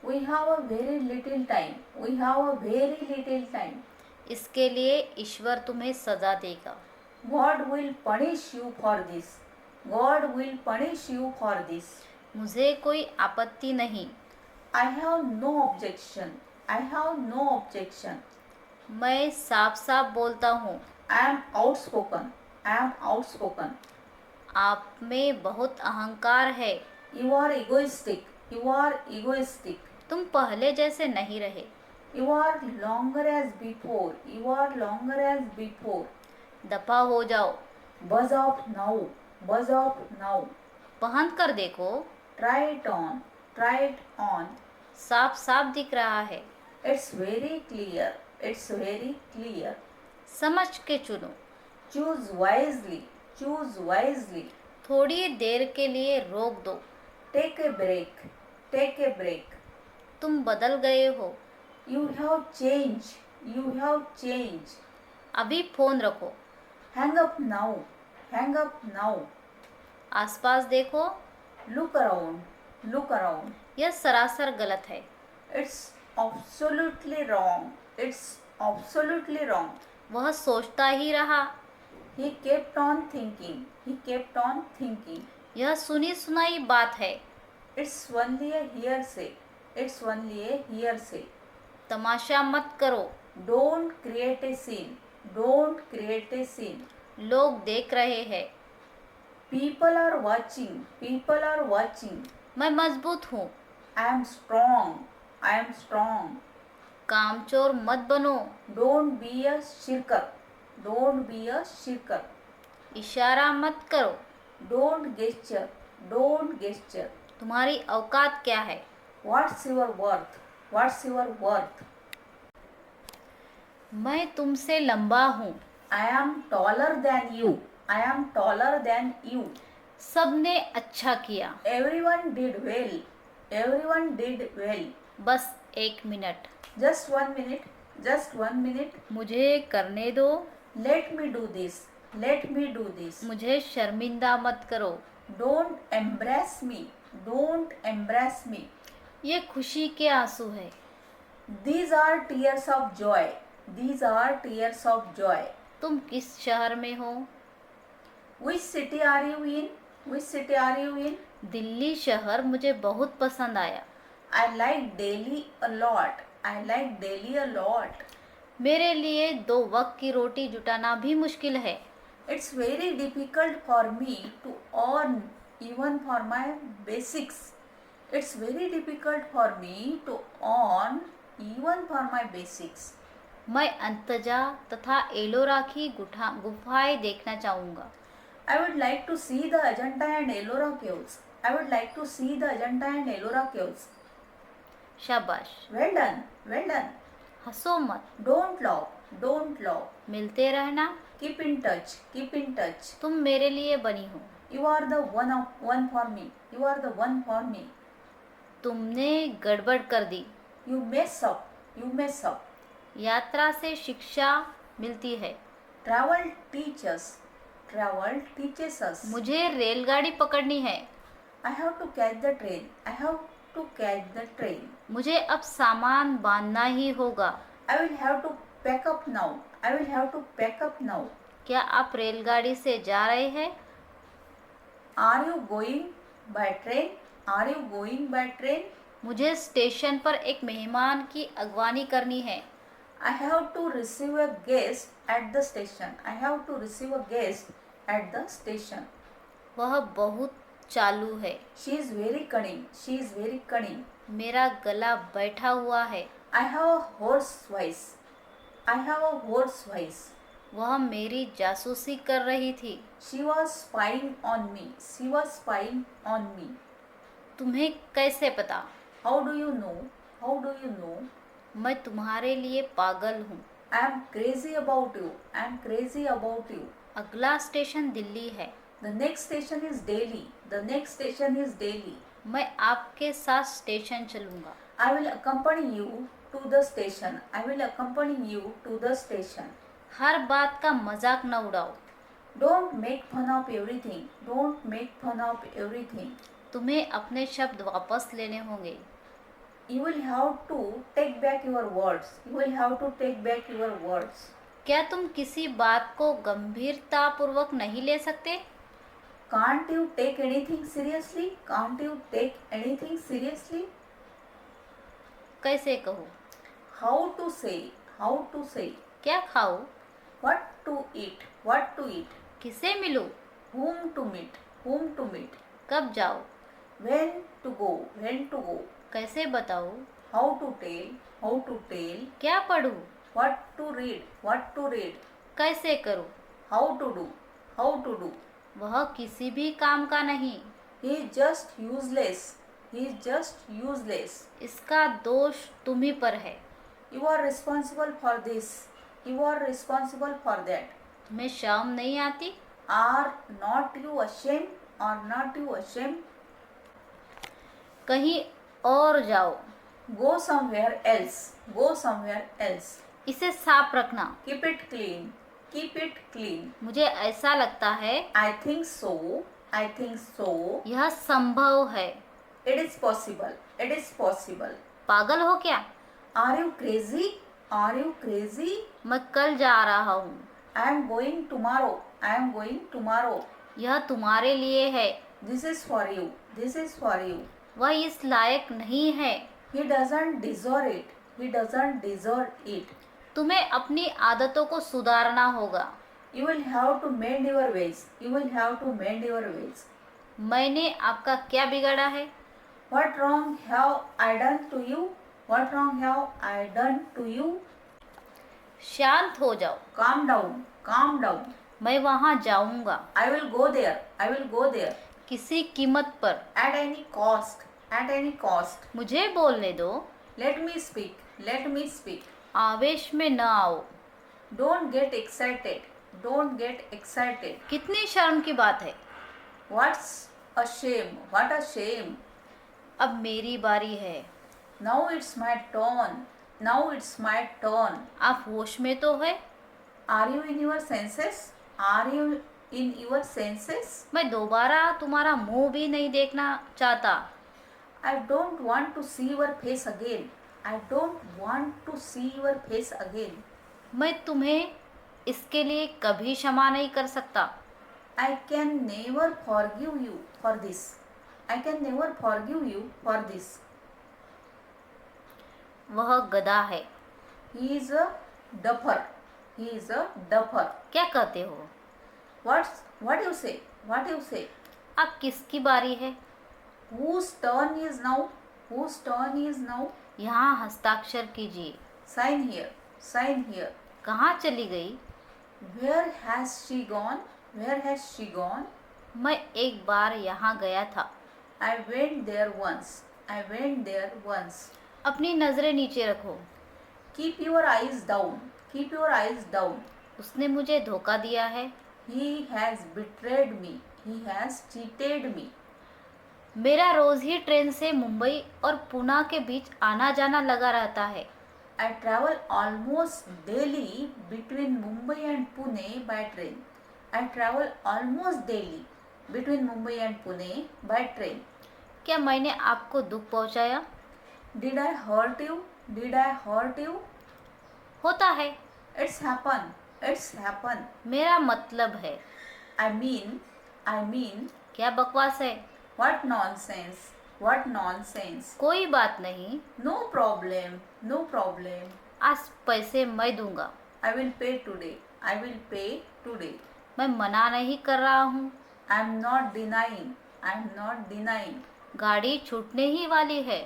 We have a very little time. We have a very little time. इसके लिए ईश्वर तुम्हें सजा देगा। God will punish you for this. God will punish you for this. मुझे कोई आपत्ति नहीं। I have no objection. I have no objection. मैं साफ साफ बोलता हूँ। I am outspoken. I am outspoken. आप में बहुत अहंकार है। You are egoistic. You are egoistic. तुम पहले जैसे नहीं रहे। You are longer as before. You are longer as before. दफा हो जाओ। Buzz off now. Buzz off now. पहन कर देखो। Try it on. Try it on. साफ साफ दिख रहा है। It's very clear. It's very clear. समझ के चुनो। Choose wisely. Choose wisely. थोड़ी देर के लिए रोक दो। Take a break. Take a break. तुम बदल गए हो। You have changed. You have changed. अभी फोन रखो। Hang up now. Hang up now. आसपास देखो। Look around. Look around. यह सरासर गलत है। It's absolutely wrong. It's absolutely wrong. वह सोचता ही रहा। He kept on thinking. He kept on thinking. यह सुनी सुनाई बात है। It's only a hearsay. It's only a hearsay. तमाशा मत करो। Don't create a scene. Don't create a scene. लोग देख रहे हैं। People are watching. People are watching. मैं मजबूत हूँ। I am strong. I am strong. कामचोर मत बनो। Don't be a shirker. Don't be a shirker. इशारा मत करो। Don't gesture. Don't gesture. तुम्हारी औकात क्या है? What's your worth? What's your worth? मैं तुमसे लंबा हूँ। I am taller than you. I am taller than you. सबने अच्छा किया। Everyone did well. Everyone did well. बस 1 minute. Just 1 minute. Just 1 minute. मुझे करने दो। Let me do this. Let me do this. मुझे शर्मिंदा मत करो। Don't embarrass me. Don't embarrass me. ये खुशी के आंसू है। These are tears of joy. These are tears of joy. तुम किस शहर में हो? Which city are you in? Which city are you in? Delhi शहर मुझे बहुत पसंद आया। I like Delhi a lot. I like Delhi a lot. मेरे लिए 2 वक्त की रोटी जुटाना भी मुश्किल है। It's very difficult for me to earn even for my basics. It's very difficult for me to earn even for my basics. मैं अंतजा तथा एलोरा की गुफाएं देखना चाहूँगा। I would like to see the Ajanta and Ellora caves. I would like to see the Ajanta and Ellora caves. शाबाश। Well done. Well done. हंसो मत। Don't laugh. Don't laugh. मिलते रहना। Keep in touch. Keep in touch. तुम मेरे लिए बनी हो। You are the one for me. You are the one for me. तुमने गड़बड़ कर दी। You mess up. You mess up. यात्रा से शिक्षा मिलती है। Travel teaches. Travel teaches us. मुझे रेलगाड़ी पकड़नी है। I have to catch the train. I have to catch the train. मुझे अब सामान बांधना ही होगा। I will have to pack up now. I will have to pack up now. क्या आप रेलगाड़ी से जा रहे हैं? Are you going by train? Are you going by train? मुझे स्टेशन पर एक मेहमान की अगवानी करनी है। I have to receive a guest at the station. I have to receive a guest at the station. वह बहुत चालू है। She is very cunning. She is very cunning. मेरा गला बैठा हुआ है। I have a hoarse voice. I have a hoarse voice. वह मेरी जासूसी कर रही थी। She was spying on me. She was spying on me. तुम्हें कैसे पता? How do you know? How do you know? मैं तुम्हारे लिए पागल हूँ। I am crazy about you. I am crazy about you. अगला स्टेशन दिल्ली है। The next station is Delhi. The next station is Delhi. मैं आपके साथ स्टेशन चलूँगा। I will accompany you to the station. I will accompany you to the station. हर बात का मजाक न उड़ाओ। Don't make fun of everything. Don't make fun of everything. तुम्हें अपने शब्द वापस लेने होंगे। You will have to take back your words. You will have to take back your words. क्या तुम किसी बात को गंभीरतापूर्वक नहीं ले सकते? Can't you take anything seriously? Can't you take anything seriously? कैसे कहूँ? How to say? How to say? क्या खाऊं? What to eat? What to eat? किसे मिलूं? Whom to meet? Whom to meet? कब जाऊं? When to go? When to go? कैसे बताऊं? How to tell? How to tell? क्या पढूं? What to read? What to read? कैसे करूं? How to do? How to do? वह किसी भी काम का नहीं। He is just useless. He is just useless. इसका दोष तुम ही पर है। You are responsible for this. You are responsible for that. तुम्हें शर्म नहीं आती? Are not you ashamed? Are not you ashamed? कहीं और जाओ। Go somewhere else. Go somewhere else. इसे साफ रखना। Keep it clean. Keep it clean. मुझे ऐसा लगता है I think so. I think so. यह संभव है। It is possible. It is possible. पागल हो क्या? Are you crazy? Are you crazy? मैं कल जा रहा हूँ। I am going tomorrow. I am going tomorrow. यह तुम्हारे लिए है। This is for you. This is for you. वह इस लायक नहीं है। He doesn't deserve it. He doesn't deserve it. तुम्हें अपनी आदतों को सुधारना होगा। You will have to mend your ways. You will have to mend your ways. मैंने आपका क्या बिगाड़ा है? What wrong have I done to you? What wrong have I done to you? शांत हो जाओ। Calm down. Calm down. मैं वहाँ जाऊँगा। I will go there. I will go there. किसी कीमत पर। At any cost. At any cost. मुझे बोलने दो। Let me speak. Let me speak. आवेश में न आओ। Don't get excited. Don't get excited. कितनी शर्म की बात है। What's a shame? What a shame. अब मेरी बारी है। Now it's my turn. Now it's my turn. आप होश में तो है? Are you in your senses? Are you in your senses? मैं दोबारा तुम्हारा मुंह भी नहीं देखना चाहता। I don't want to see your face again. I don't want to see your face again. मैं तुम्हें इसके लिए कभी क्षमा नहीं कर सकता। I can never forgive you for this. I can never forgive you for this. वह गधा है। He is a duffer. He is a duffer. क्या कहते हो? What you say? What you say? अब किसकी बारी है? Whose turn is now? Whose turn is now? यहाँ हस्ताक्षर कीजिए। Sign here. Sign here. कहाँ चली गई? Where has she gone? Where has she gone? मैं एक बार यहाँ गया था। I went there once. I went there once. अपनी नज़रें नीचे रखो। Keep your eyes down. Keep your eyes down. उसने मुझे धोखा दिया है। He has betrayed me. He has cheated me. मेरा रोज़ ही ट्रेन से मुंबई और पुणे के बीच आना जाना लगा रहता है। I travel almost daily between Mumbai and Pune by train. I travel almost daily between Mumbai and Pune by train. क्या मैंने आपको दुख पहुंचाया? Did I hurt you? Did I hurt you? होता है। It's happened. It's happened. मेरा मतलब है। I mean, क्या बकवास है? what nonsense. What nonsense. कोई बात नहीं। No problem. No problem. आज पैसे मैं दूंगा। I will pay today. I will pay today. मैं मना नहीं कर रहा हूँ। I'm not denying. I'm not denying. गाड़ी छूटने ही वाली है।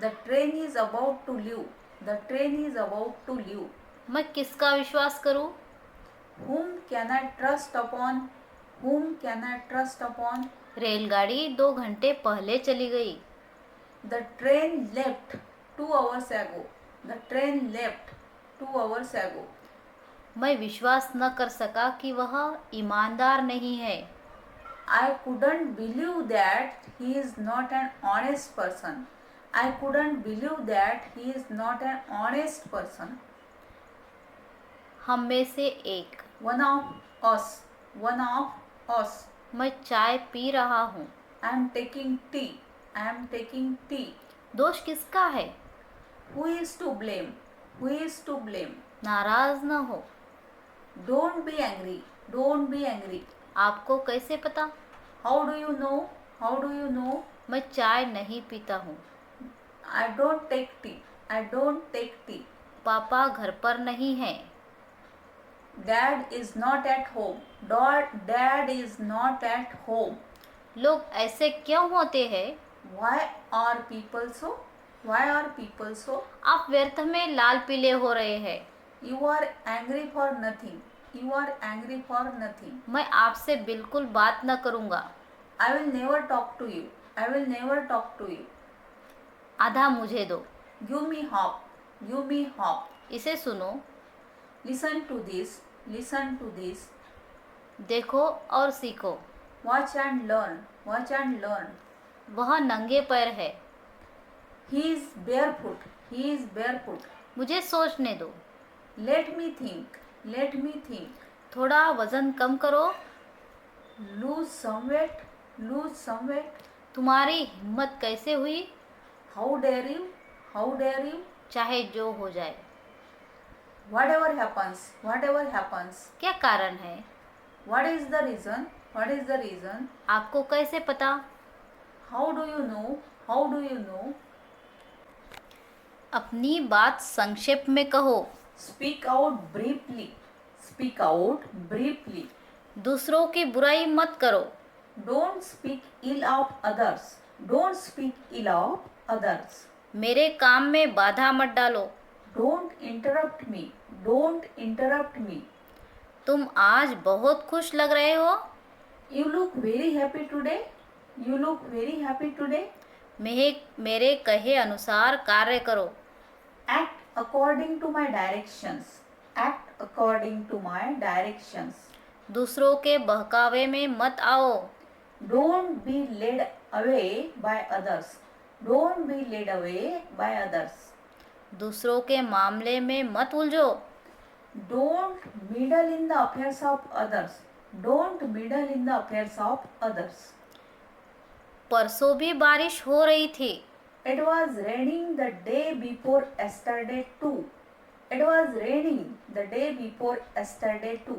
The train is about to leave. The train is about to leave. मैं किसका विश्वास करूँ? Whom can I trust upon? Whom can I trust upon? रेलगाड़ी 2 घंटे पहले चली गई। The train left 2 hours ago. The train left 2 hours ago. मैं विश्वास न कर सका कि वह ईमानदार नहीं है। I couldn't believe that he is not an honest person. I couldn't believe that he is not an honest person. हम में से एक। One of us. One of us. मैं चाय पी रहा हूँ। I am taking tea. I am taking tea. दोष किसका है? Who is to blame? Who is to blame? नाराज न हो। Don't be angry. Don't be angry. आपको कैसे पता? How do you know? How do you know? मैं चाय नहीं पीता हूँ। I don't take tea. I don't take tea. पापा घर पर नहीं हैं। Dad is not at home. Dad is not at home. लोग ऐसे क्यों होते हैं? Why are people so? Why are people so? आप व्यर्थ में लाल पीले हो रहे हैं। You are angry for nothing. You are angry for nothing. मैं आपसे बिल्कुल बात न करूँगा। I will never talk to you. I will never talk to you. आधा मुझे दो। Give me half. Give me half. इसे सुनो। Listen to this. Listen to this. देखो और सीखो। Watch and learn. Watch and learn. वह नंगे पैर है। He is barefoot. He is barefoot. मुझे सोचने दो। Let me think. Let me think. थोड़ा वजन कम करो। Lose some weight. Lose some weight. तुम्हारी हिम्मत कैसे हुई? How dare you? How dare you? चाहे जो हो जाए। Whatever happens. Whatever happens. क्या कारण है? What is the reason? What is the reason? आपको कैसे पता? How do you know? How do you know? अपनी बात संक्षेप में कहो। Speak out briefly. Speak out briefly. दूसरों की बुराई मत करो। Don't speak ill of others. Don't speak ill of others. मेरे काम में बाधा मत डालो। Don't interrupt me. Don't interrupt me. तुम आज बहुत खुश लग रहे हो। You look very happy today. You look very happy today. मेरे कहे अनुसार कार्य करो। Act according to my directions. Act according to my directions. दूसरों के बहकावे में मत आओ। Don't be led away by others. Don't be led away by others. दूसरों के मामले में मत उलझो। Don't meddle in the affairs of others. Don't meddle in the affairs of others. परसों भी बारिश हो रही थी। It was raining the day before yesterday too. It was raining the day before yesterday too.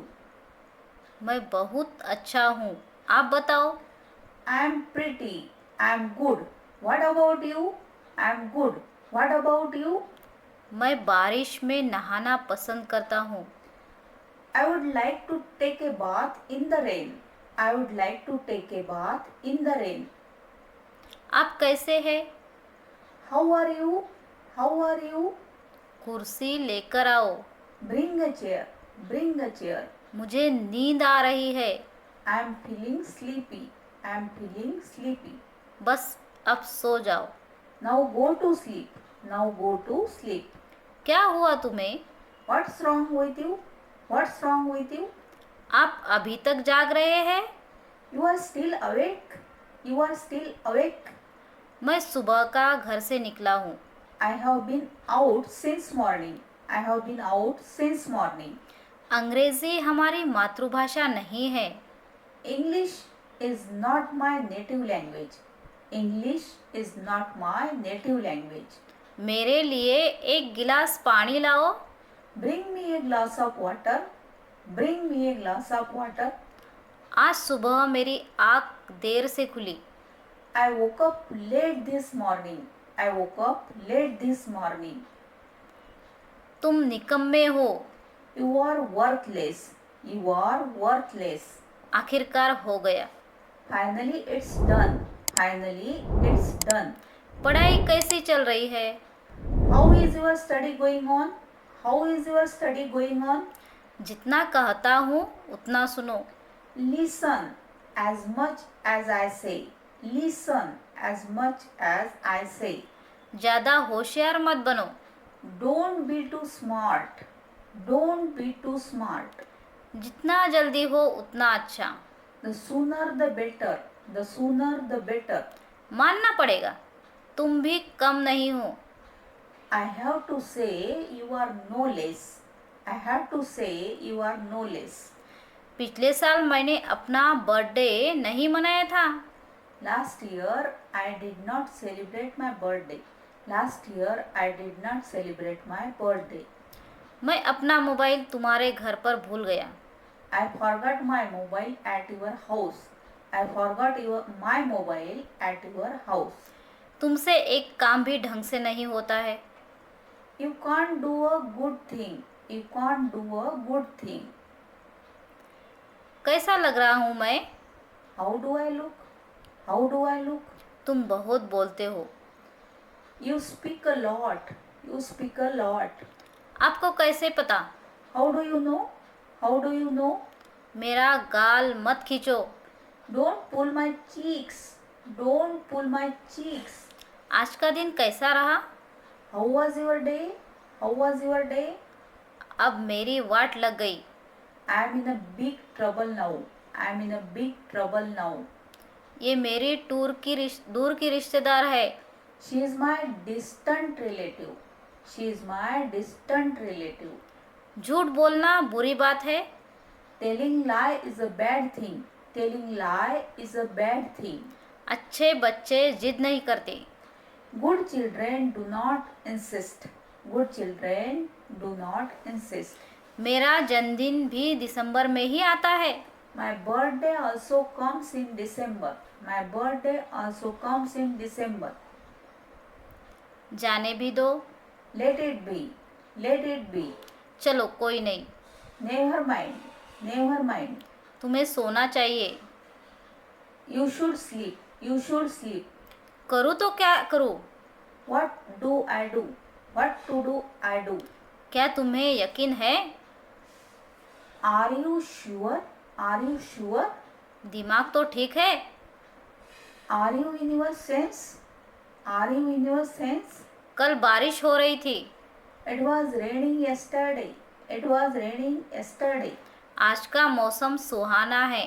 मैं बहुत अच्छा हूँ। आप बताओ। I am pretty. I am good. What about you? I am good. What about you? मैं बारिश में नहाना पसंद करता हूँ। I would like to take a bath in the rain. I would like to take a bath in the rain. आप कैसे हैं? How are you? How are you? कुर्सी लेकर आओ। Bring a chair. Bring a chair. मुझे नींद आ रही है। I am feeling sleepy. I am feeling sleepy. बस अब सो जाओ। Now go to sleep. Now go to sleep. क्या हुआ तुम्हें? What's wrong with you? What's wrong with you? आप अभी तक जाग रहे हैं? You are still awake. You are still awake. मैं सुबह का घर से निकला हूँ। I have been out since morning. I have been out since morning. अंग्रेजी हमारी मातृभाषा नहीं है। English is not my native language. English is not my native language. मेरे लिए एक गिलास पानी लाओ। Bring me a glass of water. Bring me a glass of water. आज सुबह मेरी आँख देर से खुली। I woke up late this morning. I woke up late this morning. तुम निकम्मे हो। You are worthless. You are worthless. आखिरकार हो गया। Finally it's done. Finally it's done. पढ़ाई कैसी चल रही है? How is your study going on? How is your study going on? जितना कहता हूँ उतना सुनो। Listen. as much as I say. Listen as much as I say. ज़्यादा होशियार मत बनो। Don't be too smart. Don't be too smart. जितना जल्दी हो उतना अच्छा। The sooner the better. The sooner the better. मानना पड़ेगा, तुम भी कम नहीं हो। I have to say you are no less. I have to say you are no less. पिछले साल मैंने अपना बर्थडे नहीं मनाया था। Last year I did not celebrate my birthday. Last year I did not celebrate my birthday. मैं अपना mobile तुम्हारे घर पर भूल गया। I forgot my mobile at your house. I forgot my mobile at your house. तुमसे एक काम भी ढंग से नहीं होता है। You can't do a good thing. You can't do a good thing. कैसा लग रहा हूँ मैं? How do I look? How do I look? तुम बहुत बोलते हो। You speak a lot. You speak a lot. आपको कैसे पता? How do you know? How do you know? मेरा गाल मत खींचो। Don't pull my cheeks. Don't pull my cheeks. आज का दिन कैसा रहा? How was your day? How was your day? अब मेरी वाट लग गई। I am in a big trouble now. I am in a big trouble now. ये मेरी दूर की रिश्तेदार है। She is my distant relative. She is my distant relative. झूठ बोलना बुरी बात है। Telling lie is a bad thing. Telling lie is a bad thing. अच्छे बच्चे जिद नहीं करते। Good children do not insist. Good children do not insist. मेरा जन्मदिन भी दिसंबर में ही आता है। My birthday also comes in December. My birthday also comes in December. जाने भी दो। Let it be. Let it be. चलो कोई नहीं। Never mind. Never mind. तुम्हें सोना चाहिए। You should sleep. You should sleep. करूँ तो क्या करूँ? What do I do? What to do I do? क्या तुम्हें यकीन है? Are you sure? Are you sure? दिमाग तो ठीक है। Are you in your sense? Are you in your sense? कल बारिश हो रही थी। It was raining yesterday. It was raining yesterday. आज का मौसम सुहाना है।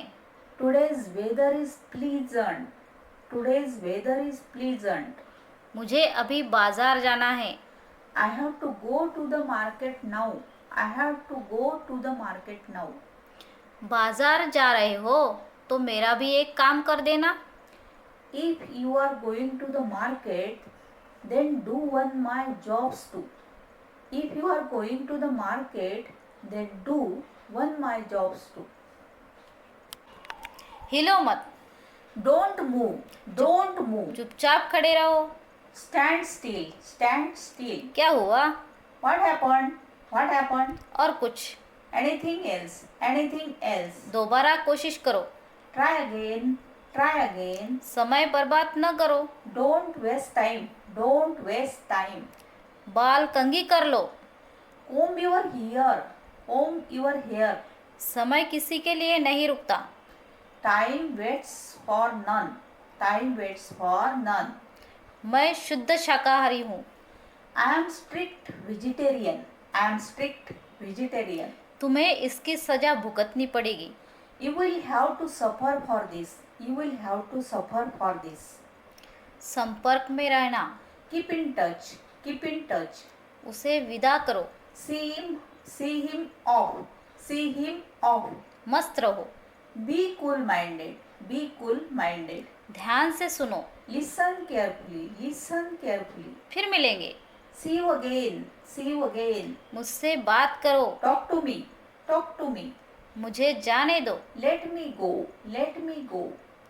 Today's weather is pleasant. Today's weather is pleasant. मुझे अभी बाजार जाना है। I have to go to the market now. I have to go to the market now. बाजार जा रहे हो तो मेरा भी एक काम कर देना। If you are going to the market, then do one my jobs too. If you are going to the market, then do one my jobs too. हिलो मत। Don't move. Don't move. चुपचाप खड़े रहो। Stand still. Stand still. क्या हुआ? What happened? What happened? और कुछ। Anything else? Anything else? दोबारा कोशिश करो। Try again. Try again. समय बर्बाद न करो। Don't waste time. Don't waste time. बाल कंघी कर लो। Comb your hair. Comb your hair. समय किसी के लिए नहीं रुकता। Time waits for none. Time waits for none. मैं शुद्ध शाकाहारी हूँ। I am strict vegetarian. I am strict vegetarian. तुम्हें इसकी सजा भुगतनी पड़ेगी। You will have to suffer for this. You will have to suffer for this. संपर्क में रहना। Keep in touch. Keep in touch. उसे विदा करो। See him off. See him off. मस्त रहो। Be cool minded. Be cool minded. ध्यान से सुनो। Listen carefully. Listen carefully. फिर मिलेंगे। See you again. See you again. मुझसे बात करो। Talk to me. Talk to me. मुझे जाने दो। Let me go. Let me go.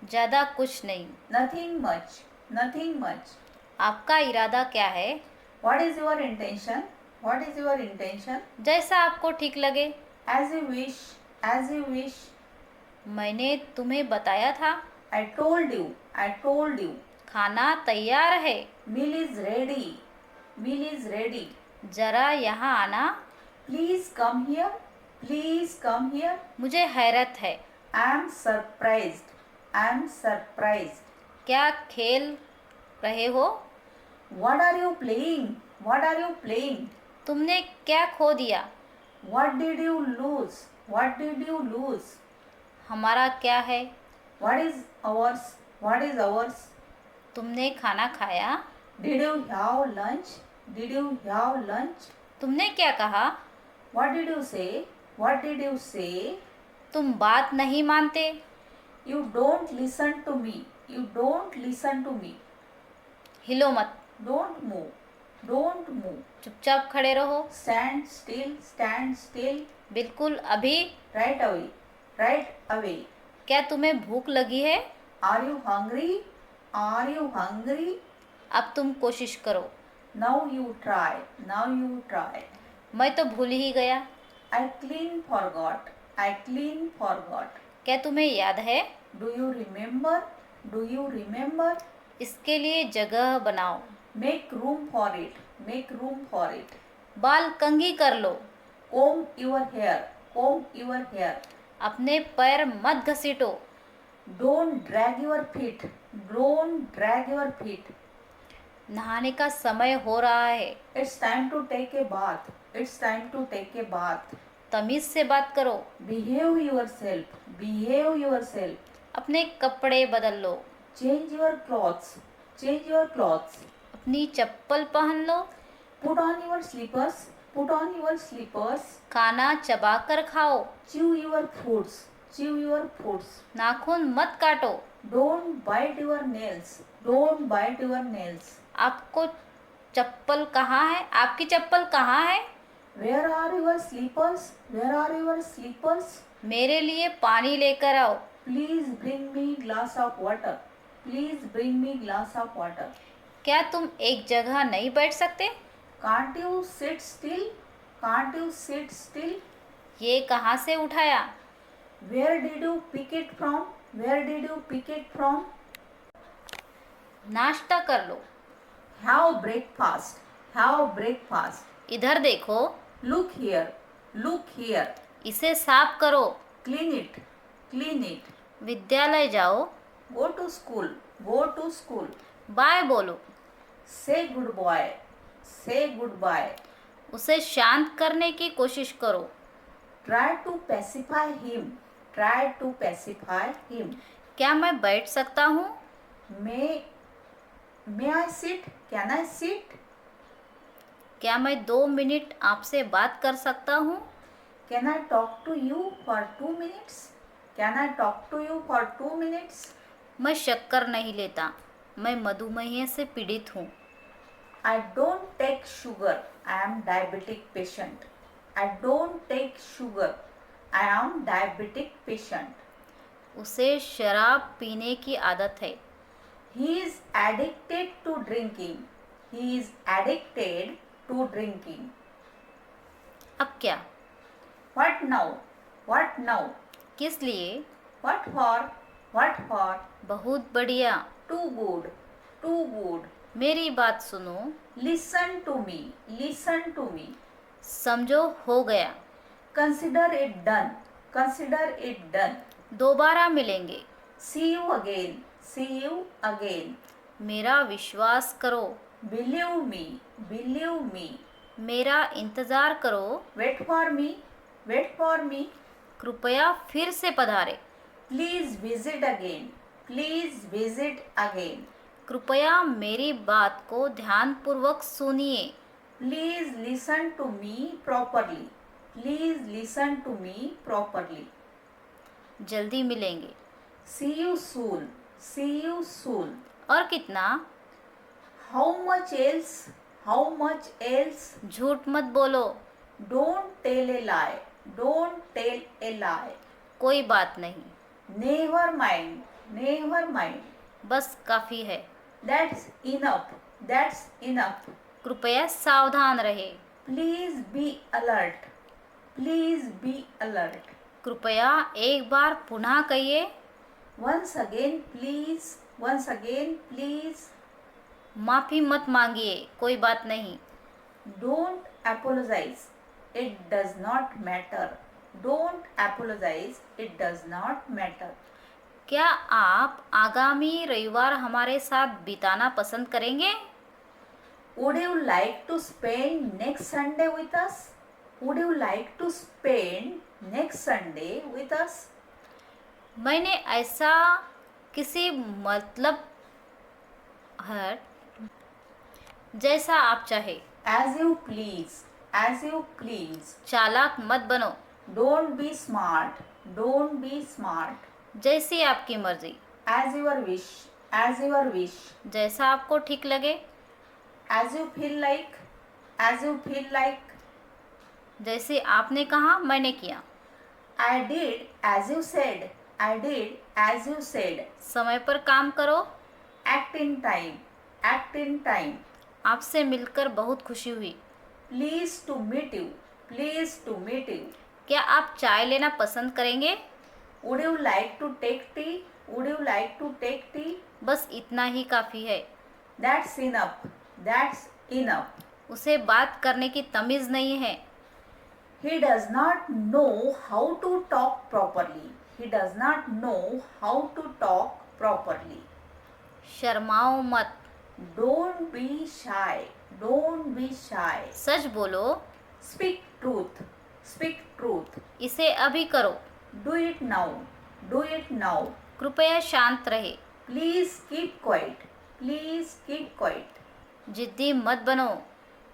ज़्यादा कुछ नहीं। Nothing much. Nothing much. आपका इरादा क्या है? What is your intention? What is your intention? जैसा आपको ठीक लगे। As you wish. As you wish. मैंने तुम्हें बताया था। I told you. I told you. खाना तैयार है। Meal is ready. Meal is ready. जरा यहाँ आना। Please come here. Please come here. मुझे हैरत है। I am surprised. I am surprised. क्या खेल रहे हो? What are you playing? What are you playing? तुमने क्या खो दिया? What did you lose? What did you lose? हमारा क्या है? What is ours? What is ours? तुमने खाना खाया? Did you have lunch? Did you have lunch? तुमने क्या कहा? What did you say? What did you say? तुम बात नहीं मानते। You don't listen to me. You don't listen to me. हिलो मत। Don't move. Don't move. चुपचाप खड़े रहो। Stand still. Stand still. बिल्कुल अभी। Right away. Right away. क्या तुम्हें भूख लगी है? Are you hungry? Are you hungry? अब तुम कोशिश करो। Now you try. Now you try. मैं तो भूल ही गया। I clean forgot. I clean forgot. क्या तुम्हें याद है? Do you remember? Do you remember? इसके लिए जगह बनाओ। Make room for it. Make room for it. बाल कंघी कर लो। Comb your hair. Comb your hair. अपने पैर मत घसीटो। Don't drag your feet. Don't drag your feet. नहाने का समय हो रहा है। It's time to take a bath. It's time to take a bath. तमीज से बात करो। Behave yourself. Behave yourself. अपने कपड़े बदल लो। Change your clothes. Change your clothes. अपनी चप्पल पहन लो। Put on your slippers. Put on your slippers. खाना चबाकर खाओ। Chew your foods. Chew your foods. नाखून मत काटो। Don't bite your nails. Don't bite your nails. आपको चप्पल कहाँ है? आपकी चप्पल कहाँ है? Where are your slippers? Where are your slippers? मेरे लिए पानी लेकर आओ। Please bring me glass of water. Please bring me glass of water. क्या तुम एक जगह नहीं बैठ सकते? Can't you sit still? Can't you sit still? ये कहाँ से उठाया? Where did you pick it from? Where did you pick it from? नाश्ता कर लो। Have breakfast. Have breakfast. इधर देखो। Look here. Look here. इसे साफ करो। Clean it. Clean it. विद्यालय जाओ। Go to school. Go to school. Bye बोलो। Say goodbye. Say goodbye. उसे शांत करने की कोशिश करो। Try to pacify him. Try to pacify him. क्या मैं बैठ सकता हूँ? May I sit? Can I sit? क्या मैं 2 मिनट आपसे बात कर सकता हूँ? Can I talk to you for 2 minutes? Can I talk to you for 2 minutes? मैं शक्कर नहीं लेता। मैं मधुमेह से पीड़ित हूँ। I don't take sugar. I am diabetic patient. I don't take sugar. I am diabetic patient. उसे शराब पीने की आदत है। He is addicted to drinking. He is addicted to drinking. अब क्या? What now? What now? किस लिए? What for? What for? बहुत बढ़िया। Too good. Too good. मेरी बात सुनो। Listen to me. Listen to me. समझो हो गया। Consider it done. Consider it done. दोबारा मिलेंगे। See you again. See you again. मेरा विश्वास करो। Believe me. Believe me. मेरा इंतज़ार करो। Wait for me. Wait for me. कृपया फिर से पधारे। Please visit again. Please visit again. कृपया मेरी बात को ध्यानपूर्वक सुनिए। Please listen to me properly. Please listen to me properly. जल्दी मिलेंगे। See you soon. See you soon. और कितना? How much else? How much else? झूठ मत बोलो। Don't tell a lie. Don't tell a lie. कोई बात नहीं। Never mind. Never mind. बस काफ़ी है। That's enough. That's enough. कृपया सावधान रहे। Please be alert. Please be alert. कृपया एक बार पुनः कहिए। Once again, please. Once again, please. माफ़ी मत मांगिए, कोई बात नहीं। Don't apologize. It does not matter. Don't apologize. It does not matter. क्या आप आगामी रविवार हमारे साथ बिताना पसंद करेंगे? Would you like to spend next Sunday with us? Would you like to spend next Sunday with us? मैंने ऐसा किसी मतलब है जैसा आप चाहे। As you please. As you please. चालाक मत बनो। Don't be smart. Don't be smart. जैसी आपकी मर्जी। As your wish. As your wish. जैसा आपको ठीक लगे। As you feel like. As you feel like. जैसे आपने कहा मैंने किया। I did as you said. I did as you said. समय पर काम करो। Act in time. Act in time. आपसे मिलकर बहुत खुशी हुई। Pleased to meet you. Pleased to meet you. क्या आप चाय लेना पसंद करेंगे? Would you like to take tea? Would you like to take tea? बस इतना ही काफ़ी है। That's enough. That's enough. उसे बात करने की तमीज़ नहीं है। He does not know how to talk properly. He does not know how to talk properly. शर्माओ मत। Don't be shy. Don't be shy. सच बोलो। Speak truth. Speak truth. इसे अभी करो। Do it now. Do it now. कृपया शांत रहे। Please keep quiet. Please keep quiet. जिद्दी मत बनो।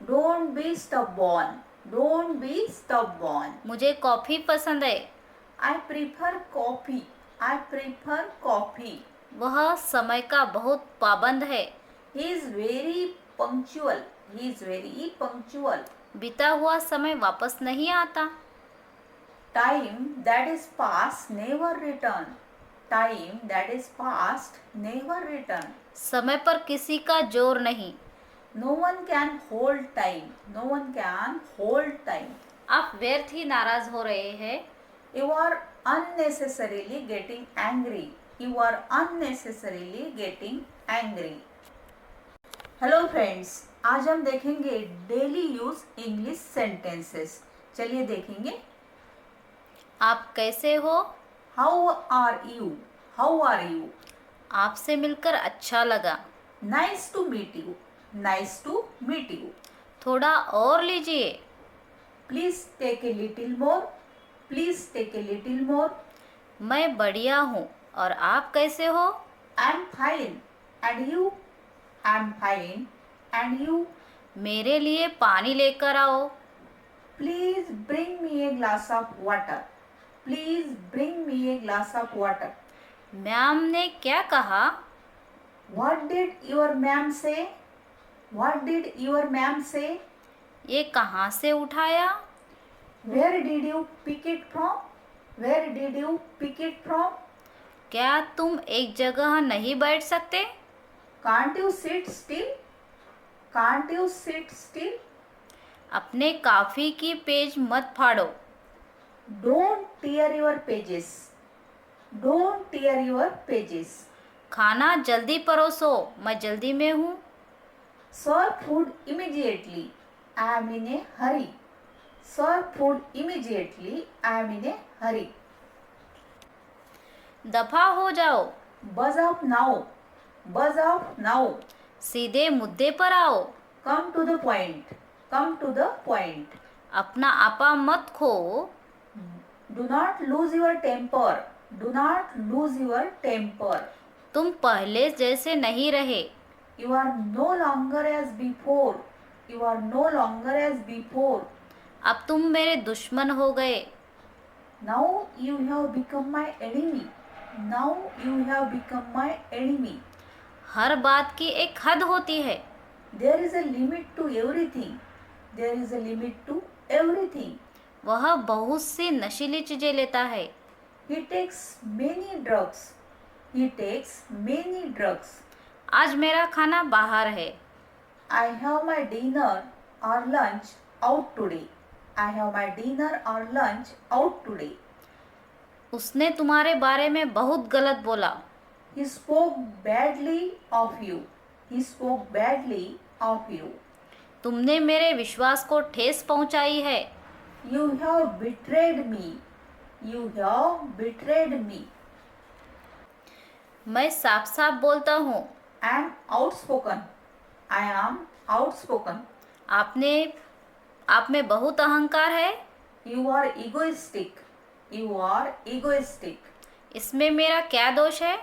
Don't be stubborn. Don't be stubborn. मुझे कॉफ़ी पसंद है। I prefer coffee. I prefer coffee. वह समय का बहुत पाबंद है। He is very punctual. He is very punctual. बीता हुआ समय वापस नहीं आता। Time that is past never return. Time that is past never return. समय पर किसी का जोर नहीं। No one can hold time. No one can hold time. आप व्यर्थ ही नाराज हो रहे हैं। You are unnecessarily getting angry. You are unnecessarily getting angry. Hello friends, आज हम देखेंगे डेली यूज इंग्लिश सेंटेंसेस। चलिए देखेंगे। आप कैसे हो? How are you? How are you? आपसे मिलकर अच्छा लगा। Nice to meet you. Nice to meet you. थोड़ा और लीजिए। Please take a little more. Please take a little more. मैं बढ़िया हूँ और आप कैसे हो? I am fine and you? I am fine and you? मेरे लिए पानी लेकर आओ। Please bring me a glass of water. Please bring me a glass of water. Ma'am ने क्या कहा? What did your ma'am say? What did your ma'am say? ये कहाँ से उठाया? Where did you pick it from? Where did you pick it from? क्या तुम एक जगह नहीं बैठ सकते? Can't you sit still? Can't you sit still? अपने काफ़ी की पेज मत फाड़ो। Don't tear your pages. Don't tear your pages. खाना जल्दी परोसो, मैं जल्दी में हूँ। Serve food immediately. I am in a hurry. Serve food immediately. I am in a hurry. दफा हो जाओ। Buzz off now. Buzz off now. सीधे मुद्दे पर आओ। Come to the point. Come to the point. अपना आपा मत खो। Do not lose your temper. Do not lose your temper. तुम पहले जैसे नहीं रहे। You are no longer as before. You are no longer as before. अब तुम मेरे दुश्मन हो गए। Now you have become my enemy. Now you have become my enemy. हर बात की एक हद होती है। There is a limit to everything. There is a limit to everything. वह बहुत सी नशीली चीजें लेता है। He takes many drugs. He takes many drugs. आज मेरा खाना बाहर है। I have my dinner or lunch out today. I have my dinner or lunch out today. उसने तुम्हारे बारे में बहुत गलत बोला। He spoke badly of you. He spoke badly of you. तुमने मेरे विश्वास को ठेस पहुंचाई है। You have betrayed me. You have betrayed me. मैं साफ साफ बोलता हूँ। I am outspoken. I am outspoken. आप में बहुत अहंकार है। You are egoistic. You are egoistic. इसमें मेरा क्या दोष है?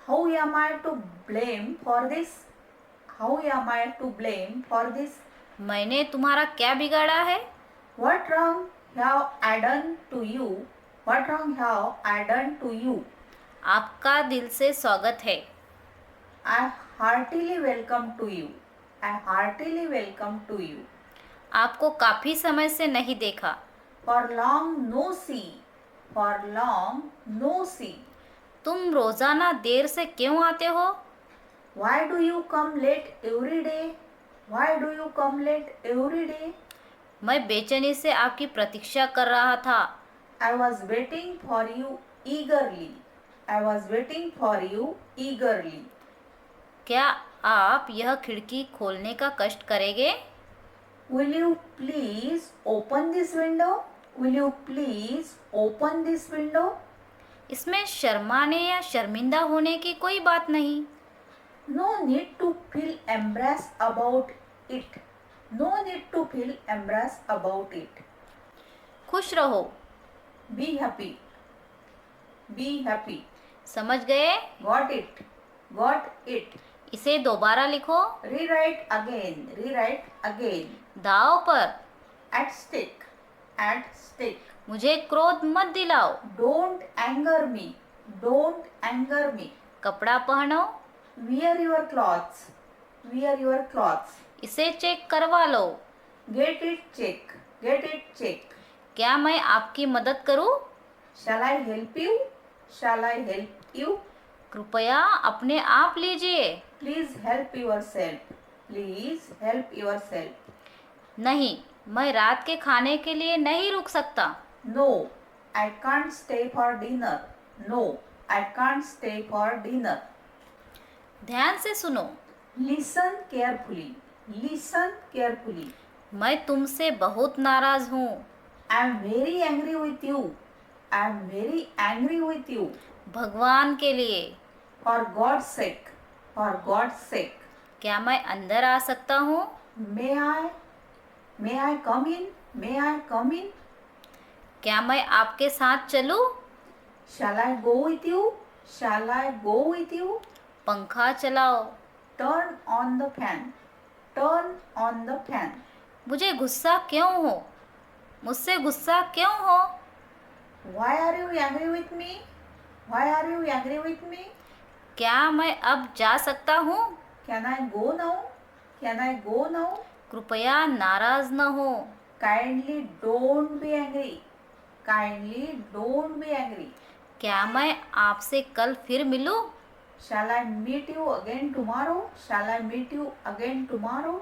How am I to blame for this? How am I to blame for this? मैंने तुम्हारा क्या बिगाड़ा है? What wrong have I done to you? What wrong have I done to you? आपका दिल से स्वागत है। I heartily welcome to you. I heartily welcome to you. आपको काफी समय से नहीं देखा। For long no see. For long no see. तुम रोजाना देर से क्यों आते हो? Why do you come late every day? Why do you come late every day? मैं बेचैनी से आपकी प्रतीक्षा कर रहा था। I was waiting for you eagerly. I was waiting for you eagerly. क्या आप यह खिड़की खोलने का कष्ट करेंगे? Will you please open this window? Will you please open this window? इसमें शर्माने या शर्मिंदा होने की कोई बात नहीं। No need to feel embarrassed about it. No need to feel embarrassed about it. खुश रहो। Be happy. Be happy. समझ गए? Got it. Got it. इसे दोबारा लिखो। Rewrite again. Rewrite again. दांव पर। At stake. At stake. मुझे क्रोध मत दिलाओ। Don't anger me. Don't anger me. कपड़ा पहनो। Wear your clothes. Wear your clothes. इसे चेक करवा लो। Get it check. Get it check. क्या मैं आपकी मदद करूं? Shall I help you? Shall I help you? कृपया अपने आप लीजिए। Please help yourself. Please help yourself. नहीं, मैं रात के खाने के लिए नहीं रुक सकता। No, I can't stay for dinner. No, I can't stay for dinner. ध्यान से सुनो। Listen carefully. Listen carefully. मैं तुमसे बहुत नाराज हूँ। I am very angry with you. I am very angry with you. भगवान के लिए। For God's sake. For God's sake. क्या मैं अंदर आ सकता हूँ? May I? May I come in? May I come in? क्या मैं आपके साथ चलूं? Shall I go with you? Shall I go with you? पंखा चलाओ। Turn on the fan. Turn on the fan. मुझे गुस्सा क्यों हो? मुझसे गुस्सा क्यों हो? Why are you angry with me? Why are you angry with me? क्या मैं अब जा सकता हूँ? Can I go now? Can I go now? कृपया नाराज न हो। Kindly don't be angry. Kindly don't be angry. क्या मैं आपसे कल फिर मिलूं? Shall I meet you again tomorrow? Shall I meet you again tomorrow?